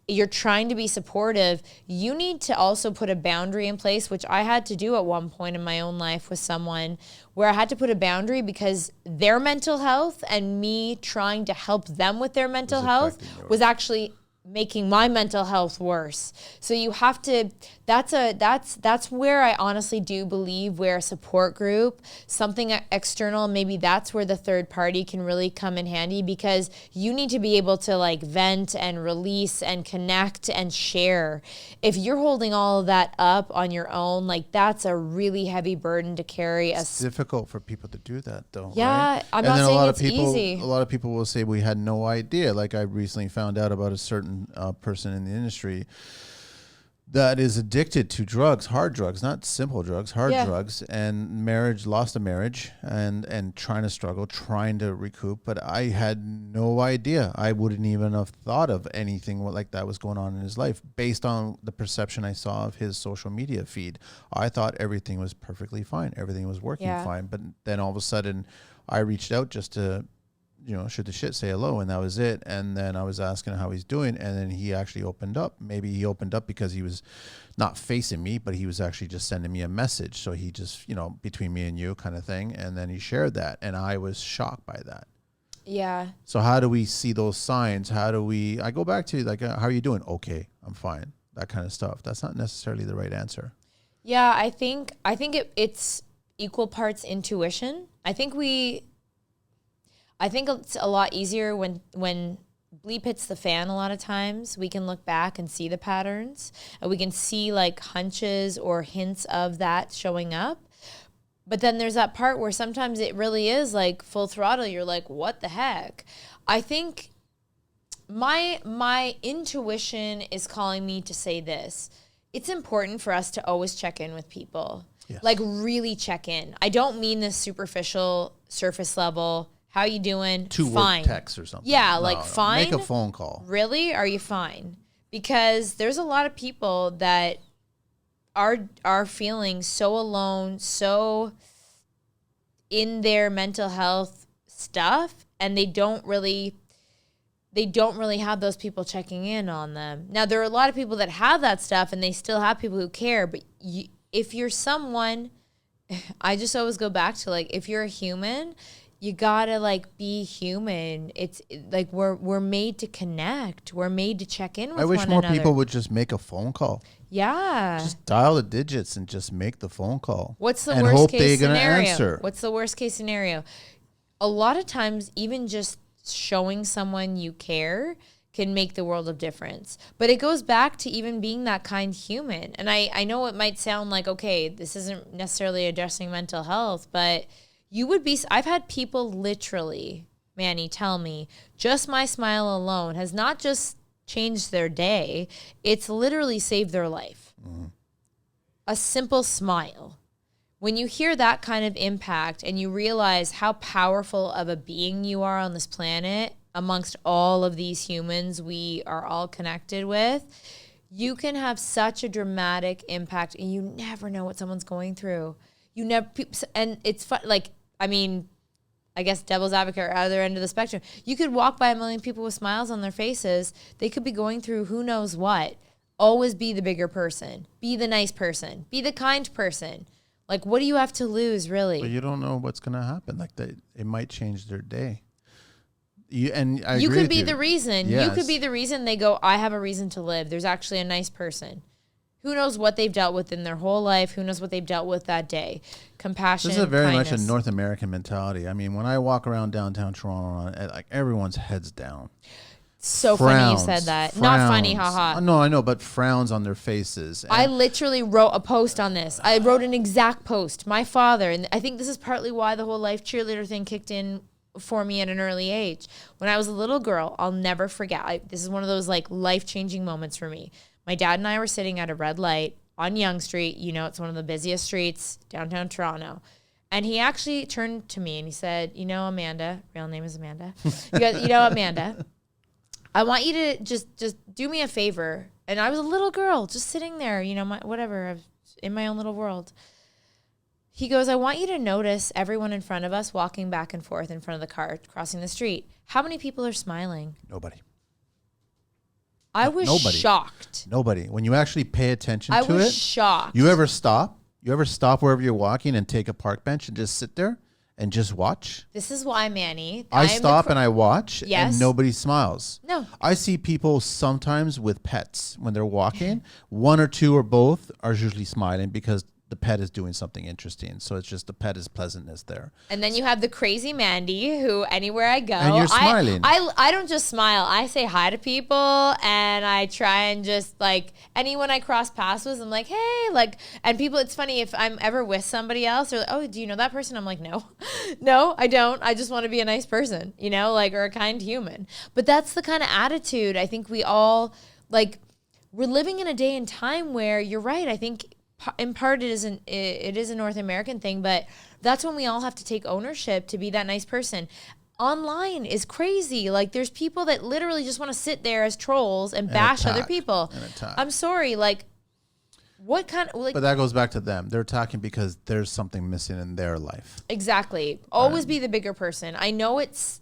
you're trying to be supportive, you need to also put a boundary in place, which I had to do at one point in my own life with someone where I had to put a boundary because their mental health and me trying to help them with their mental health was actually making my mental health worse. So you have to, that's where I honestly do believe where a support group, something external, maybe that's where the third party can really come in handy, because you need to be able to vent and release and connect and share. If you're holding all of that up on your own, that's a really heavy burden to carry. It's difficult for people to do that though. Yeah, right? I'm not saying it's easy. A lot of people will say we had no idea. I recently found out about a certain person in the industry that is addicted to drugs, hard drugs, not simple drugs, hard drugs, and lost a marriage and trying to recoup. But I had no idea. I wouldn't even have thought of anything like that was going on in his life based on the perception I saw of his social media feed. I thought everything was perfectly fine. Everything was working fine. But then all of a sudden I reached out just to shoot the shit, say hello, and that was it. And then I was asking how he's doing, and then he actually opened up. Maybe he opened up because he was not facing me, but he was actually just sending me a message. So he just, between me and you kind of thing. And then he shared that, and I was shocked by that. Yeah. So how do we see those signs? I go back to how are you doing? Okay, I'm fine. That kind of stuff. That's not necessarily the right answer. Yeah, I think it's equal parts intuition. I think it's a lot easier when bleep hits the fan. A lot of times we can look back and see the patterns, and we can see hunches or hints of that showing up. But then there's that part where sometimes it really is full throttle. You're like, what the heck? I think my intuition is calling me to say this. It's important for us to always check in with people. Yes. Really check in. I don't mean this superficial, surface level, how you doing? Two-word text or something. Yeah, fine. Make a phone call. Really? Are you fine? Because there's a lot of people that are feeling so alone, so in their mental health stuff, and they don't really have those people checking in on them. Now, there are a lot of people that have that stuff, and they still have people who care. But if you're someone, I just always go back to if you're a human, you gotta be human. It's we're made to connect. We're made to check in with one another. I wish more people would just make a phone call. Yeah. Just dial the digits and just make the phone call. What's the worst case scenario? Answer. What's the worst case scenario? A lot of times, even just showing someone you care can make the world of difference. But it goes back to even being that kind human. And I know it might sound like, okay, this isn't necessarily addressing mental health, but I've had people literally, Manny, tell me, just my smile alone has not just changed their day, it's literally saved their life. Mm-hmm. A simple smile. When you hear that kind of impact and you realize how powerful of a being you are on this planet amongst all of these humans we are all connected with, you can have such a dramatic impact, and you never know what someone's going through. And it's fun, I guess devil's advocate or other end of the spectrum. You could walk by a million people with smiles on their faces. They could be going through who knows what. Always be the bigger person. Be the nice person. Be the kind person. Like, what do you have to lose, really? But you don't know what's going to happen. Like, it might change their day. You could be the reason. Yes. You could be the reason they go, I have a reason to live. There's actually a nice person. Who knows what they've dealt with in their whole life? Who knows what they've dealt with that day? Compassion, This is very kindness. much a North American mentality. I mean, when I walk around downtown Toronto, like everyone's heads down. So frowns, funny you said that. Not funny, haha. No, I know, but frowns on their faces. I literally wrote a post on this. I wrote an exact post. My father, and I think this is partly why the whole life cheerleader thing kicked in for me at an early age. When I was a little girl, I'll never forget. This is one of those like life-changing moments for me. My dad and I were sitting at a red light on Yonge Street. You know, it's one of the busiest streets downtown Toronto. And he actually turned to me and he said, you know, Amanda, real name is Amanda. He goes, you know, Amanda, I want you to just do me a favor. And I was a little girl just sitting there, you know, whatever, in my own little world. He goes, I want you to notice everyone in front of us walking back and forth in front of the car, crossing the street. How many people are smiling? Nobody. I was shocked. Nobody. When you actually pay attention to it. I was shocked. You ever stop? You ever stop wherever you're walking and take a park bench and just sit there and just watch? This is why, Manny. I stop and I watch and nobody smiles. No. I see people sometimes with pets when they're walking. One or two or both are usually smiling because the pet is doing something interesting. So it's just the pet is pleasantness there. And then you have the crazy Mandy who anywhere I go. And you're smiling. I don't just smile. I say hi to people and I try and just like anyone I cross paths with, I'm like, hey, like, and people, it's funny if I'm ever with somebody else, they're like, oh, do you know that person? I'm like, no, no, I don't. I just want to be a nice person, you know, like, or a kind human. But that's the kind of attitude I think we all like. We're living in a day and time where you're right. I think in part it is a North American thing, but that's when we all have to take ownership to be that nice person. Online is crazy. Like there's people that literally just want to sit there as trolls and bash other people. I'm sorry, like what kind of like. But that goes back to them. They're attacking because there's something missing in their life. Exactly. Always be the bigger person. I know it's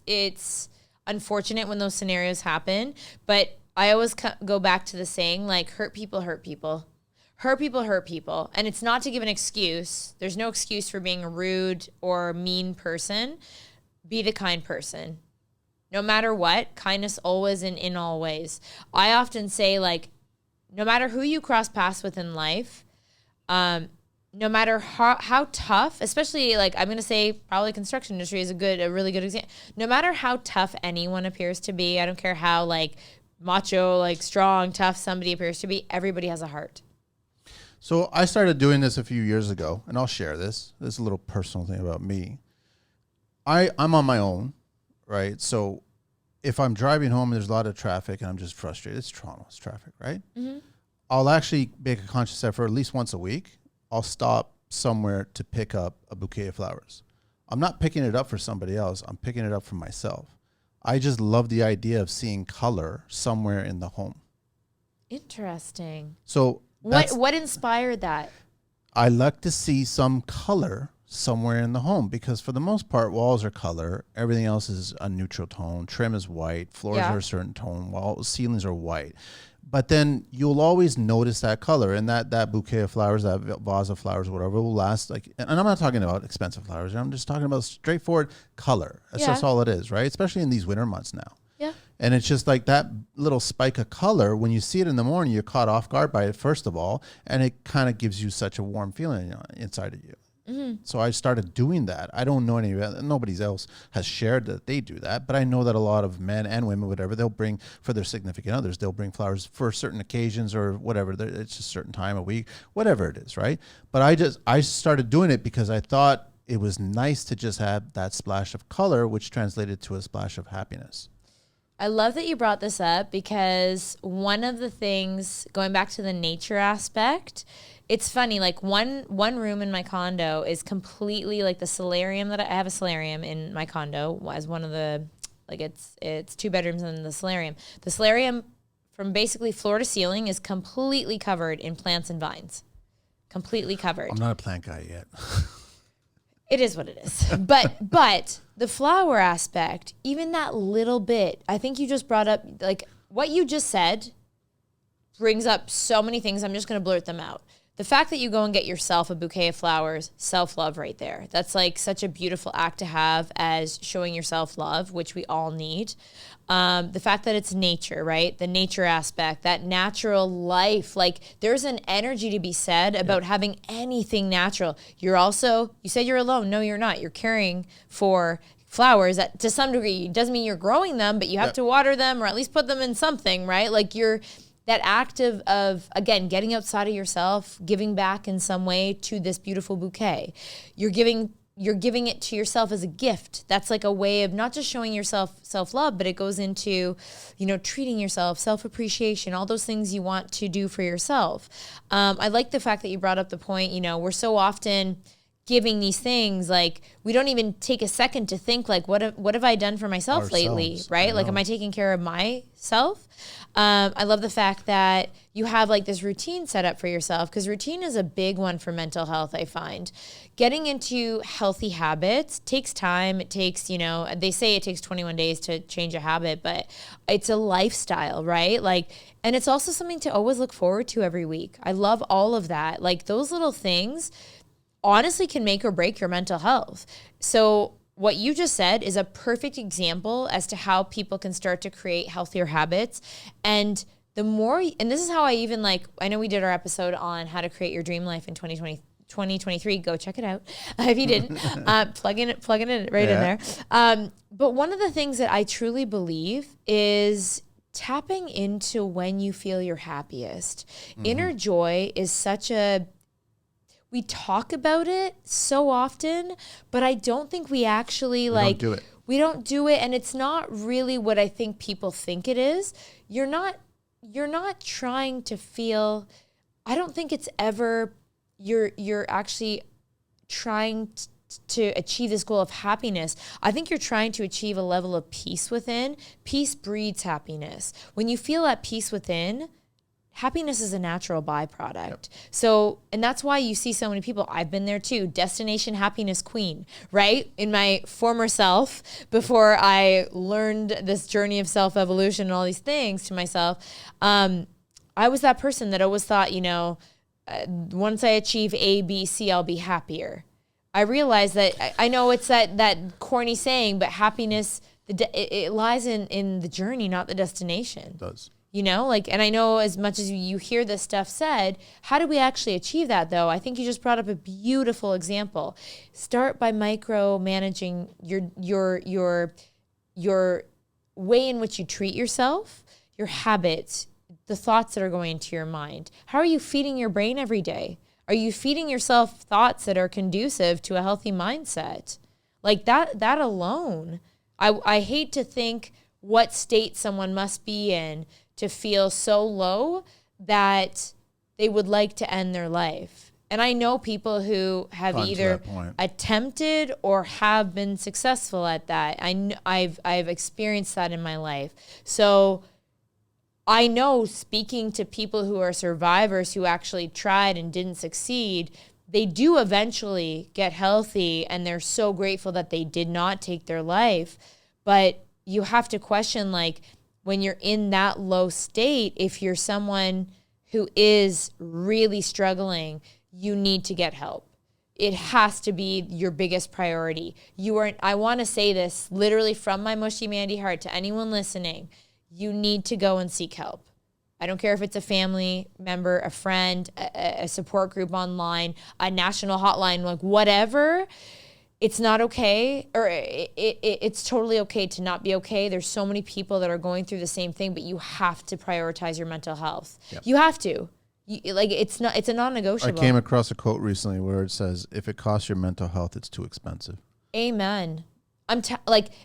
unfortunate when those scenarios happen, but I always go back to the saying like hurt people hurt people. Hurt people hurt people. And it's not to give an excuse. There's no excuse for being a rude or mean person. Be the kind person. No matter what, kindness always and in all ways. I often say, like, no matter who you cross paths with in life, no matter how tough, especially, like, I'm going to say probably construction industry is a really good example. No matter how tough anyone appears to be, I don't care how, like, macho, like, strong, tough somebody appears to be, everybody has a heart. So I started doing this a few years ago, and I'll share this. This is a little personal thing about me. I'm on my own, right? So if I'm driving home and there's a lot of traffic and I'm just frustrated, it's Toronto's traffic, right? Mm-hmm. I'll actually make a conscious effort at least once a week. I'll stop somewhere to pick up a bouquet of flowers. I'm not picking it up for somebody else. I'm picking it up for myself. I just love the idea of seeing color somewhere in the home. Interesting. So what inspired that? I like to see some color somewhere in the home because for the most part, walls are color. Everything else is a neutral tone. Trim is white. Floors are a certain tone. Ceilings are white. But then you'll always notice that color and that bouquet of flowers, that vase of flowers, whatever, will last. Like, and I'm not talking about expensive flowers. I'm just talking about straightforward color. That's just all it is, right? Especially in these winter months now. Yeah. And it's just like that little spike of color. When you see it in the morning, you're caught off guard by it, first of all, and it kind of gives you such a warm feeling inside of you. Mm-hmm. So I started doing that. I don't know nobody else has shared that they do that, but I know that a lot of men and women, whatever, they'll bring for their significant others, they'll bring flowers for certain occasions or whatever. It's a certain time of week, whatever it is, right? But I started doing it because I thought it was nice to just have that splash of color, which translated to a splash of happiness. I love that you brought this up because one of the things, going back to the nature aspect, it's funny, like one room in my condo is completely like the solarium that I have a solarium in my condo as one of the, like it's 2 bedrooms in the solarium. The solarium from basically floor to ceiling is completely covered in plants and vines. Completely covered. I'm not a plant guy yet. It is what it is. But the flower aspect, even that little bit, I think you just brought up, like what you just said brings up so many things. I'm just going to blurt them out. The fact that you go and get yourself a bouquet of flowers, self-love right there. That's like such a beautiful act to have as showing yourself love, which we all need. The fact that it's nature, right? The nature aspect, that natural life. Like there's an energy to be said about having anything natural. You said you're alone. No, you're not. You're caring for flowers that to some degree. It doesn't mean you're growing them, but you have to water them or at least put them in something, right? Like that act of, again, getting outside of yourself, giving back in some way to this beautiful bouquet. You're giving it to yourself as a gift. That's like a way of not just showing yourself self-love, but it goes into, treating yourself, self-appreciation, all those things you want to do for yourself. I like the fact that you brought up the point, we're so often giving these things, like we don't even take a second to think like, what have I done for myself lately, right? Like, am I taking care of myself? I love the fact that you have like this routine set up for yourself, because routine is a big one for mental health. I find getting into healthy habits takes time. It takes, they say it takes 21 days to change a habit, but it's a lifestyle, right? Like, and it's also something to always look forward to every week. I love all of that. Like those little things honestly can make or break your mental health. So what you just said is a perfect example as to how people can start to create healthier habits. And the more, and this is how I even I know we did our episode on how to create your dream life in 2023. Go check it out. If you didn't, plug it in right in there. But one of the things that I truly believe is tapping into when you feel your happiest. Inner joy is we talk about it so often, but I don't think we actually don't do it. We don't do it, and it's not really what I think people think it is. You're not trying to feel, I don't think it's ever you're actually trying to achieve this goal of happiness. I think you're trying to achieve a level of peace within. Peace breeds happiness. When you feel at peace within, happiness is a natural byproduct. Yep. So, and that's why you see so many people, I've been there too, destination happiness queen, right? In my former self, before I learned this journey of self-evolution and all these things to myself, I was that person that always thought, once I achieve A, B, C, I'll be happier. I realized that, I know it's that corny saying, but happiness, it lies in the journey, not the destination. It does. And I know as much as you hear this stuff said, how do we actually achieve that though? I think you just brought up a beautiful example. Start by micromanaging your way in which you treat yourself, your habits, the thoughts that are going into your mind. How are you feeding your brain every day? Are you feeding yourself thoughts that are conducive to a healthy mindset? Like that alone, I hate to think what state someone must be in to feel so low that they would like to end their life. And I know people who have either attempted or have been successful at that. I've experienced that in my life. So I know, speaking to people who are survivors who actually tried and didn't succeed, they do eventually get healthy, and they're so grateful that they did not take their life. But you have to question, when you're in that low state, if you're someone who is really struggling, you need to get help. It has to be your biggest priority. I want to say this literally from my mushy Mandy heart to anyone listening. You need to go and seek help. I don't care if it's a family member, a friend, a support group online, a national hotline, whatever. It's not okay, or it's totally okay to not be okay. There's so many people that are going through the same thing, but you have to prioritize your mental health. Yep. You have to. It's a non-negotiable. I came across a quote recently where it says, if it costs your mental health, it's too expensive. Amen.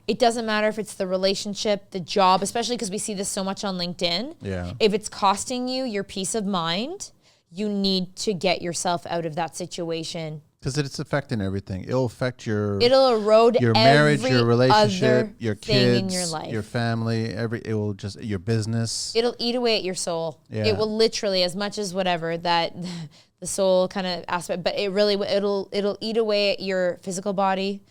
It doesn't matter if it's the relationship, the job, especially because we see this so much on LinkedIn. Yeah. If it's costing you your peace of mind, you need to get yourself out of that situation. Because it's affecting everything. It'll affect it'll erode your marriage, your relationship, your kids, in your life, your family, it will just, your business. It'll eat away at your soul. Yeah. It will literally, as much as whatever that the soul kind of aspect, but it'll eat away at your physical body,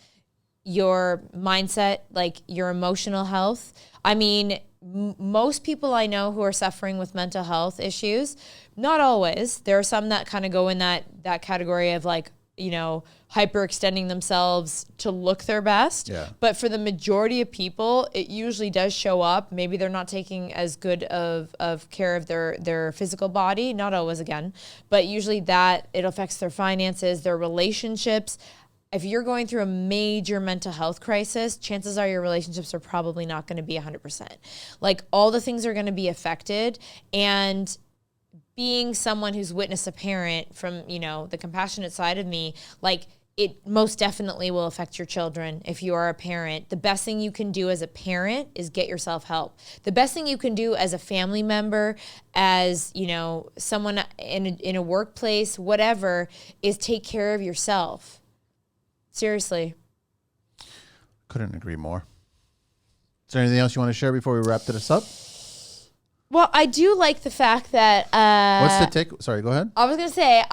your mindset, your emotional health. I mean, most people I know who are suffering with mental health issues, not always. There are some that kind of go in that category of like, you know, hyperextending themselves to look their best. Yeah. But for the majority of people, it usually does show up. Maybe they're not taking as good of care of their physical body, not always again, but usually that it affects their finances, their relationships. If you're going through a major mental health crisis, chances are your relationships are probably not going to be 100%. Like all the things are going to be affected. And being someone who's witnessed a parent from, you know, the compassionate side of me, like it most definitely will affect your children if you are a parent. The best thing you can do as a parent is get yourself help. The best thing you can do as a family member, as, you know, someone in a workplace, whatever, is take care of yourself. Seriously. Couldn't agree more. Is there anything else you want to share before we wrap this up? Well, I do like the fact that... what's the take? Sorry, go ahead. I was going to say,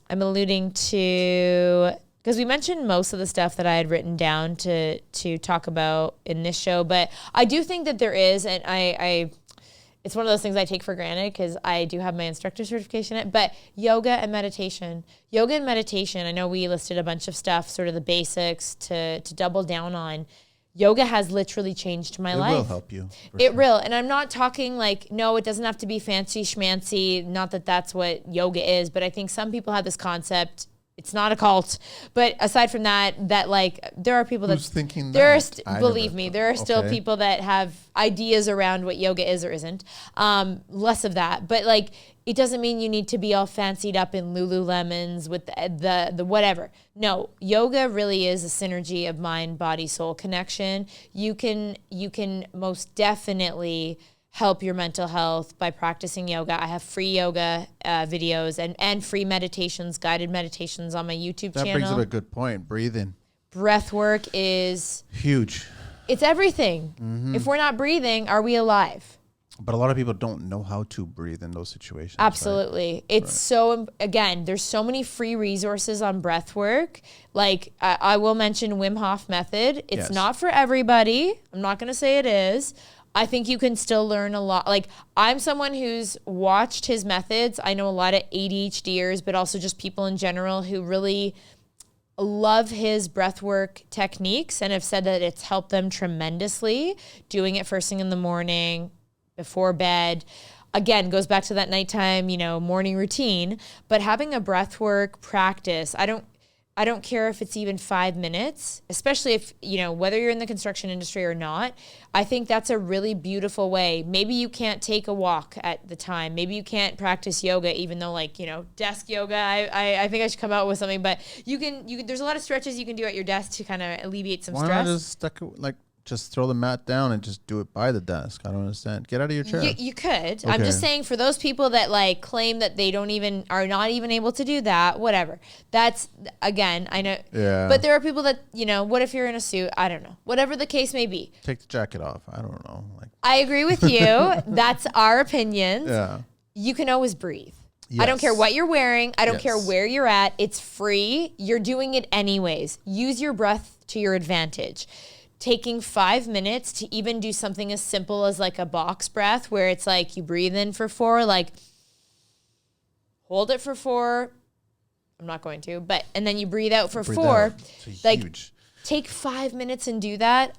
I'm alluding to... Because we mentioned most of the stuff that I had written down to talk about in this show, but I do think that there is, and I it's one of those things I take for granted because I do have my instructor certification, but yoga and meditation. Yoga and meditation, I know we listed a bunch of stuff, sort of the basics to double down on. Yoga has literally changed my life. It will help you. It will. And I'm not talking like, no, it doesn't have to be fancy schmancy. Not that that's what yoga is, but I think some people have this concept. It's not a cult. But aside from that like there are people Who's thinking there that? believe me, there are still people that have ideas around what yoga is or isn't. Less of that. But like it doesn't mean you need to be all fancied up in Lululemons with the whatever. No, yoga really is a synergy of mind, body, soul connection. You can most definitely help your mental health by practicing yoga. I have free yoga videos and free meditations, guided meditations on my YouTube channel. That brings up a good point. Breathing. Breath work is... huge. It's everything. Mm-hmm. If we're not breathing, are we alive? But a lot of people don't know how to breathe in those situations. Absolutely. Right? It's so, again, there's so many free resources on breath work. Like I will mention Wim Hof method. It's not for everybody. I'm not going to say it is. I think you can still learn a lot. Like I'm someone who's watched his methods. I know a lot of ADHDers, but also just people in general who really love his breathwork techniques and have said that it's helped them tremendously. Doing it first thing in the morning, before bed. Again, goes back to that nighttime, you know, morning routine. But having a breathwork practice, I don't care if it's even 5 minutes, especially if, you know, whether you're in the construction industry or not, I think that's a really beautiful way. Maybe you can't take a walk at the time. Maybe you can't practice yoga, even though like, you know, desk yoga, I think I should come out with something, but you can, there's a lot of stretches you can do at your desk to kind of alleviate some stress. Why not just throw the mat down and just do it by the desk? I don't understand. Get out of your chair. You could. Okay. I'm just saying for those people that like claim that they are not even able to do that, whatever. That's, again, I know. Yeah. But there are people that, you know, what if you're in a suit? I don't know. Whatever the case may be. Take the jacket off. I don't know. I agree with you. That's our opinions. Yeah. You can always breathe. Yes. I don't care what you're wearing. I don't care where you're at. It's free. You're doing it anyways. Use your breath to your advantage. Taking 5 minutes to even do something as simple as like a box breath where it's like you breathe in for 4, like hold it for 4. I'm not going to, and then you breathe out for 4. Like huge. Take 5 minutes and do that.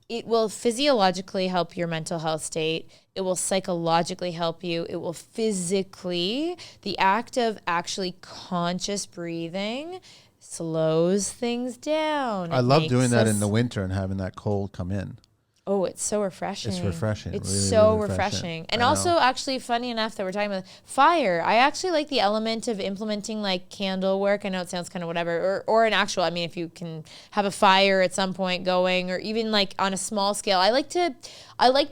It will physiologically help your mental health state. It will psychologically help you. It will physically, the act of actually conscious breathing slows things down. I love doing that in the winter and having that cold come in. Oh, it's so refreshing. It's refreshing. It's really, so really refreshing. And also, actually, funny enough that we're talking about fire. I actually like the element of implementing like candle work. I know it sounds kind of whatever, or an actual, I mean, if you can have a fire at some point going, or even like on a small scale. I like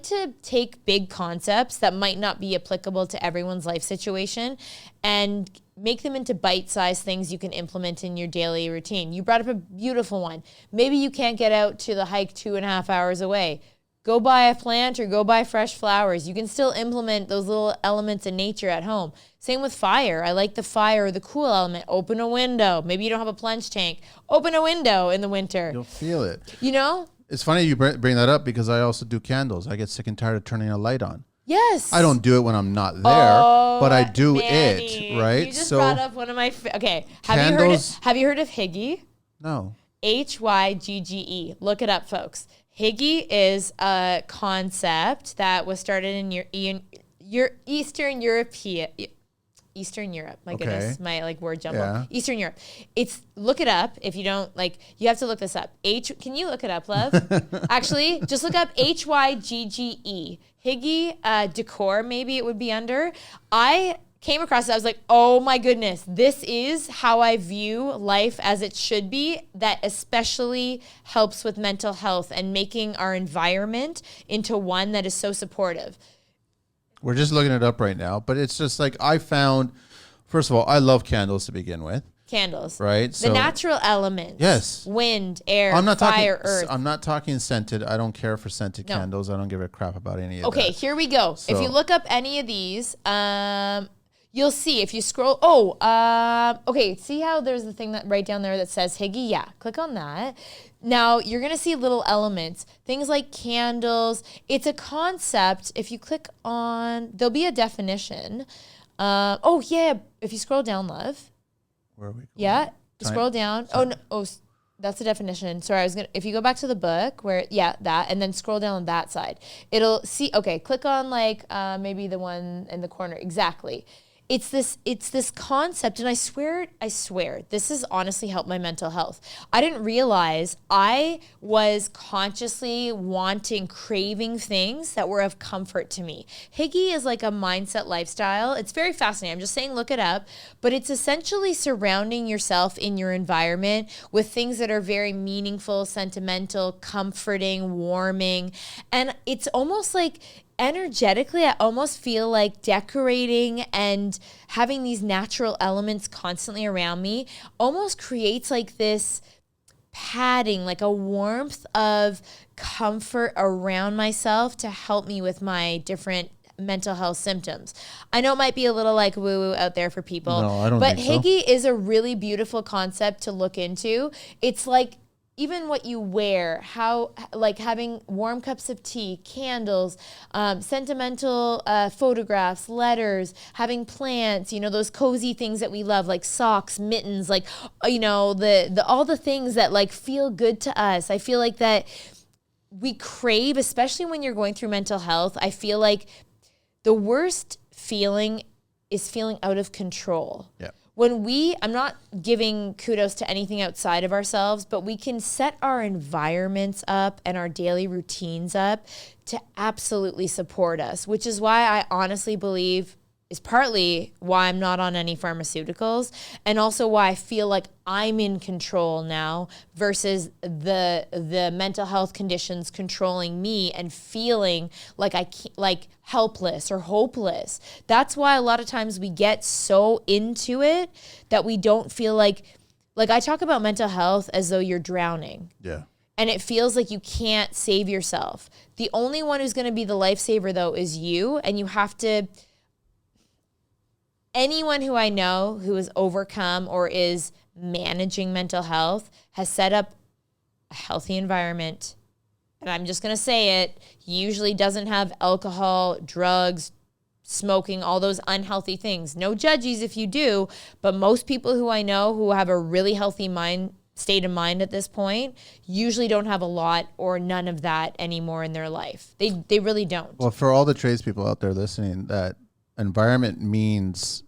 to take big concepts that might not be applicable to everyone's life situation and make them into bite-sized things you can implement in your daily routine. You brought up a beautiful one. Maybe you can't get out to the hike 2.5 hours away. Go buy a plant or go buy fresh flowers. You can still implement those little elements in nature at home. Same with fire. I like the fire, the cool element. Open a window. Maybe you don't have a plunge tank. Open a window in the winter. You'll feel it. You know? It's funny you bring that up because I also do candles. I get sick and tired of turning a light on. Yes. I don't do it when I'm not there, but I do it, right? You just brought up one of my okay. Candles, have you heard of Hygge? No. Hygge. Look it up, folks. Hygge is a concept that was started in your Eastern Europe. My goodness, my word jumble. Yeah. Eastern Europe. Look it up if you don't you have to look this up. Can you look it up, love? Actually, just look up Hygge. Hygge decor, maybe it would be under. I came across it. I was like, oh my goodness, this is how I view life as it should be. That especially helps with mental health and making our environment into one that is so supportive. We're just looking it up right now, but it's just I found, first of all, I love candles to begin with. Candles. Right? The natural elements. Yes. Wind, air, fire, earth. I'm not talking scented. I don't care for scented candles. I don't give a crap about any of that. Okay, here we go. So, if you look up any of these, you'll see if you scroll. Okay. See how there's the thing that right down there that says Hygge? Yeah, click on that. Now you're gonna see little elements, things like candles. It's a concept. If you click on, there'll be a definition. If you scroll down, love. Where are we going? Yeah, scroll down. That's the definition. Sorry, if you go back to the book that, and then scroll down on that side, it'll see, okay, click on maybe the one in the corner. Exactly. It's this concept, and I swear, this has honestly helped my mental health. I didn't realize I was consciously craving things that were of comfort to me. Hygge is like a mindset lifestyle. It's very fascinating. I'm just saying, look it up, but it's essentially surrounding yourself in your environment with things that are very meaningful, sentimental, comforting, warming, and it's almost like energetically, I almost feel like decorating and having these natural elements constantly around me almost creates this padding, a warmth of comfort around myself to help me with my different mental health symptoms. I know it might be a little woo-woo out there for people. No, I don't but think Hygge is a really beautiful concept to look into. It's even what you wear, how having warm cups of tea, candles, sentimental photographs, letters, having plants, those cozy things that we love, like socks, mittens, all the things that feel good to us. I feel like that we crave, especially when you're going through mental health. I feel like the worst feeling is feeling out of control. Yeah. I'm not giving kudos to anything outside of ourselves, but we can set our environments up and our daily routines up to absolutely support us, which is why I honestly believe is partly why I'm not on any pharmaceuticals, and also why I feel like I'm in control now versus the mental health conditions controlling me and feeling like helpless or hopeless. That's why a lot of times we get so into it that we don't feel like I talk about mental health as though you're drowning. Yeah. And it feels like you can't save yourself. The only one who's going to be the lifesaver though is you, and you have to. Anyone who I know who has overcome or is managing mental health has set up a healthy environment. And I'm just going to say it, usually doesn't have alcohol, drugs, smoking, all those unhealthy things. No judgies if you do, but most people who I know who have a really healthy state of mind at this point usually don't have a lot or none of that anymore in their life. They really don't. Well, for all the tradespeople out there listening, that environment means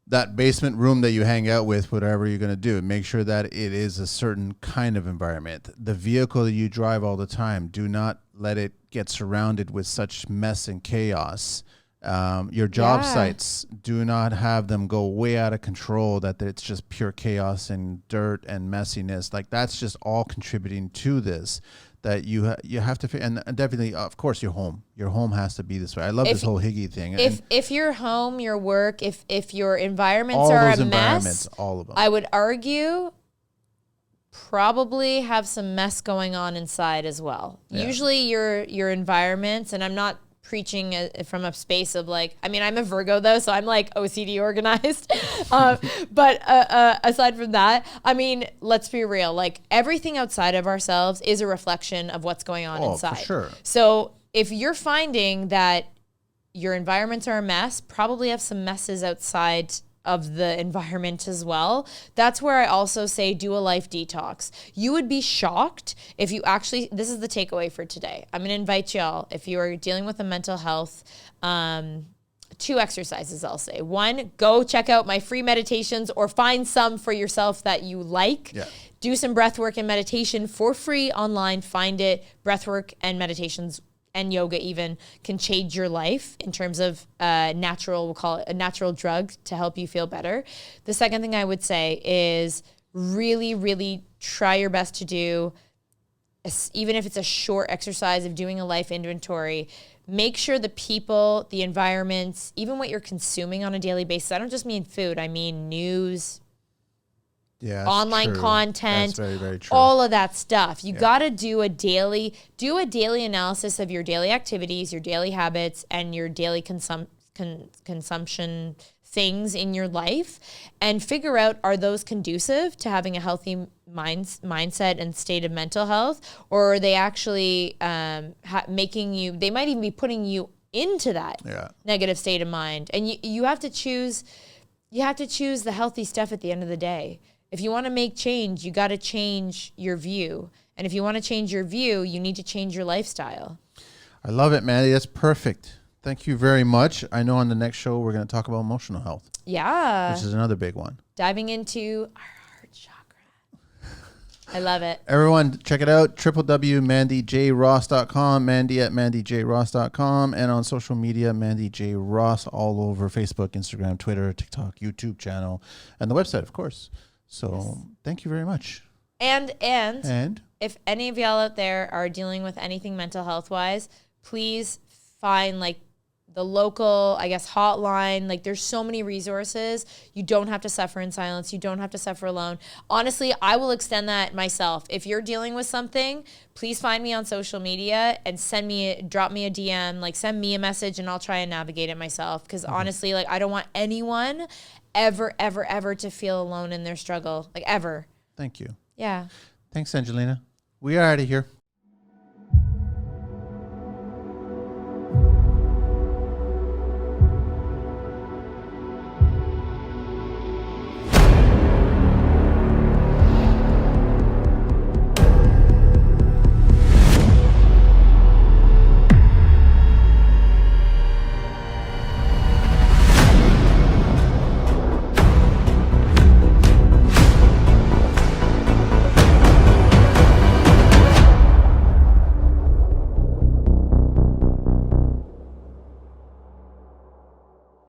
that basement room that you hang out with, whatever you're going to do. Make sure that it is a certain kind of environment. The vehicle that you drive all the time, do not let it get surrounded with such mess and chaos. Your job sites, do not have them go way out of control, that it's just pure chaos and dirt and messiness. That's just all contributing to this. That you have to, and definitely, of course, your home has to be this way. I love this whole Hygge thing. If your home, your work, if your environments are a mess, all of them, I would argue probably have some mess going on inside as well. Yeah. Usually your environments, and I'm not preaching from a space of like, I mean, I'm a Virgo though, so I'm like OCD organized. But aside from that, I mean, let's be real. Like everything outside of ourselves is a reflection of what's going on inside. For sure. So if you're finding that your environments are a mess, probably have some messes outside of the environment as well. That's where I also say do a life detox. You would be shocked if you actually, this is the takeaway for today. I'm going to invite y'all, if you are dealing with a mental health, 2 exercises I'll say. 1, go check out my free meditations or find some for yourself that you like. Yeah. Do some breath work and meditation for free online. Find it. Breath work and meditations and yoga even can change your life in terms of natural, we'll call it a natural drug to help you feel better. The second thing I would say is really, really try your best to do, even if it's a short exercise of doing a life inventory, make sure the people, the environments, even what you're consuming on a daily basis. I don't just mean food, I mean news, online content, that's very, very true. all of that stuff. You got to do a daily analysis of your daily activities, your daily habits, and your daily consumption things in your life, and figure out, are those conducive to having a healthy mindset and state of mental health, or are they actually making you, they might even be putting you into that negative state of mind. And you have to choose the healthy stuff at the end of the day. If you want to make change, you got to change your view. And if you want to change your view, you need to change your lifestyle. I love it, Mandy. That's perfect. Thank you very much. I know on the next show, we're going to talk about emotional health. Yeah. Which is another big one. Diving into our heart chakra. I love it. Everyone, check it out. www.mandyjross.com, Mandy@mandyjross.com, and on social media, Mandy J. Ross, all over Facebook, Instagram, Twitter, TikTok, YouTube channel, and the website, of course. So thank you very much. And if any of y'all out there are dealing with anything mental health wise, please find like the local, I guess, hotline. Like there's so many resources. You don't have to suffer in silence. You don't have to suffer alone. Honestly, I will extend that myself. If you're dealing with something, please find me on social media and drop me a DM, like send me a message, and I'll try and navigate it myself. Because honestly, like I don't want anyone ever to feel alone in their struggle, like ever. Thank you. Yeah. Thanks, Angelina. We are out of here.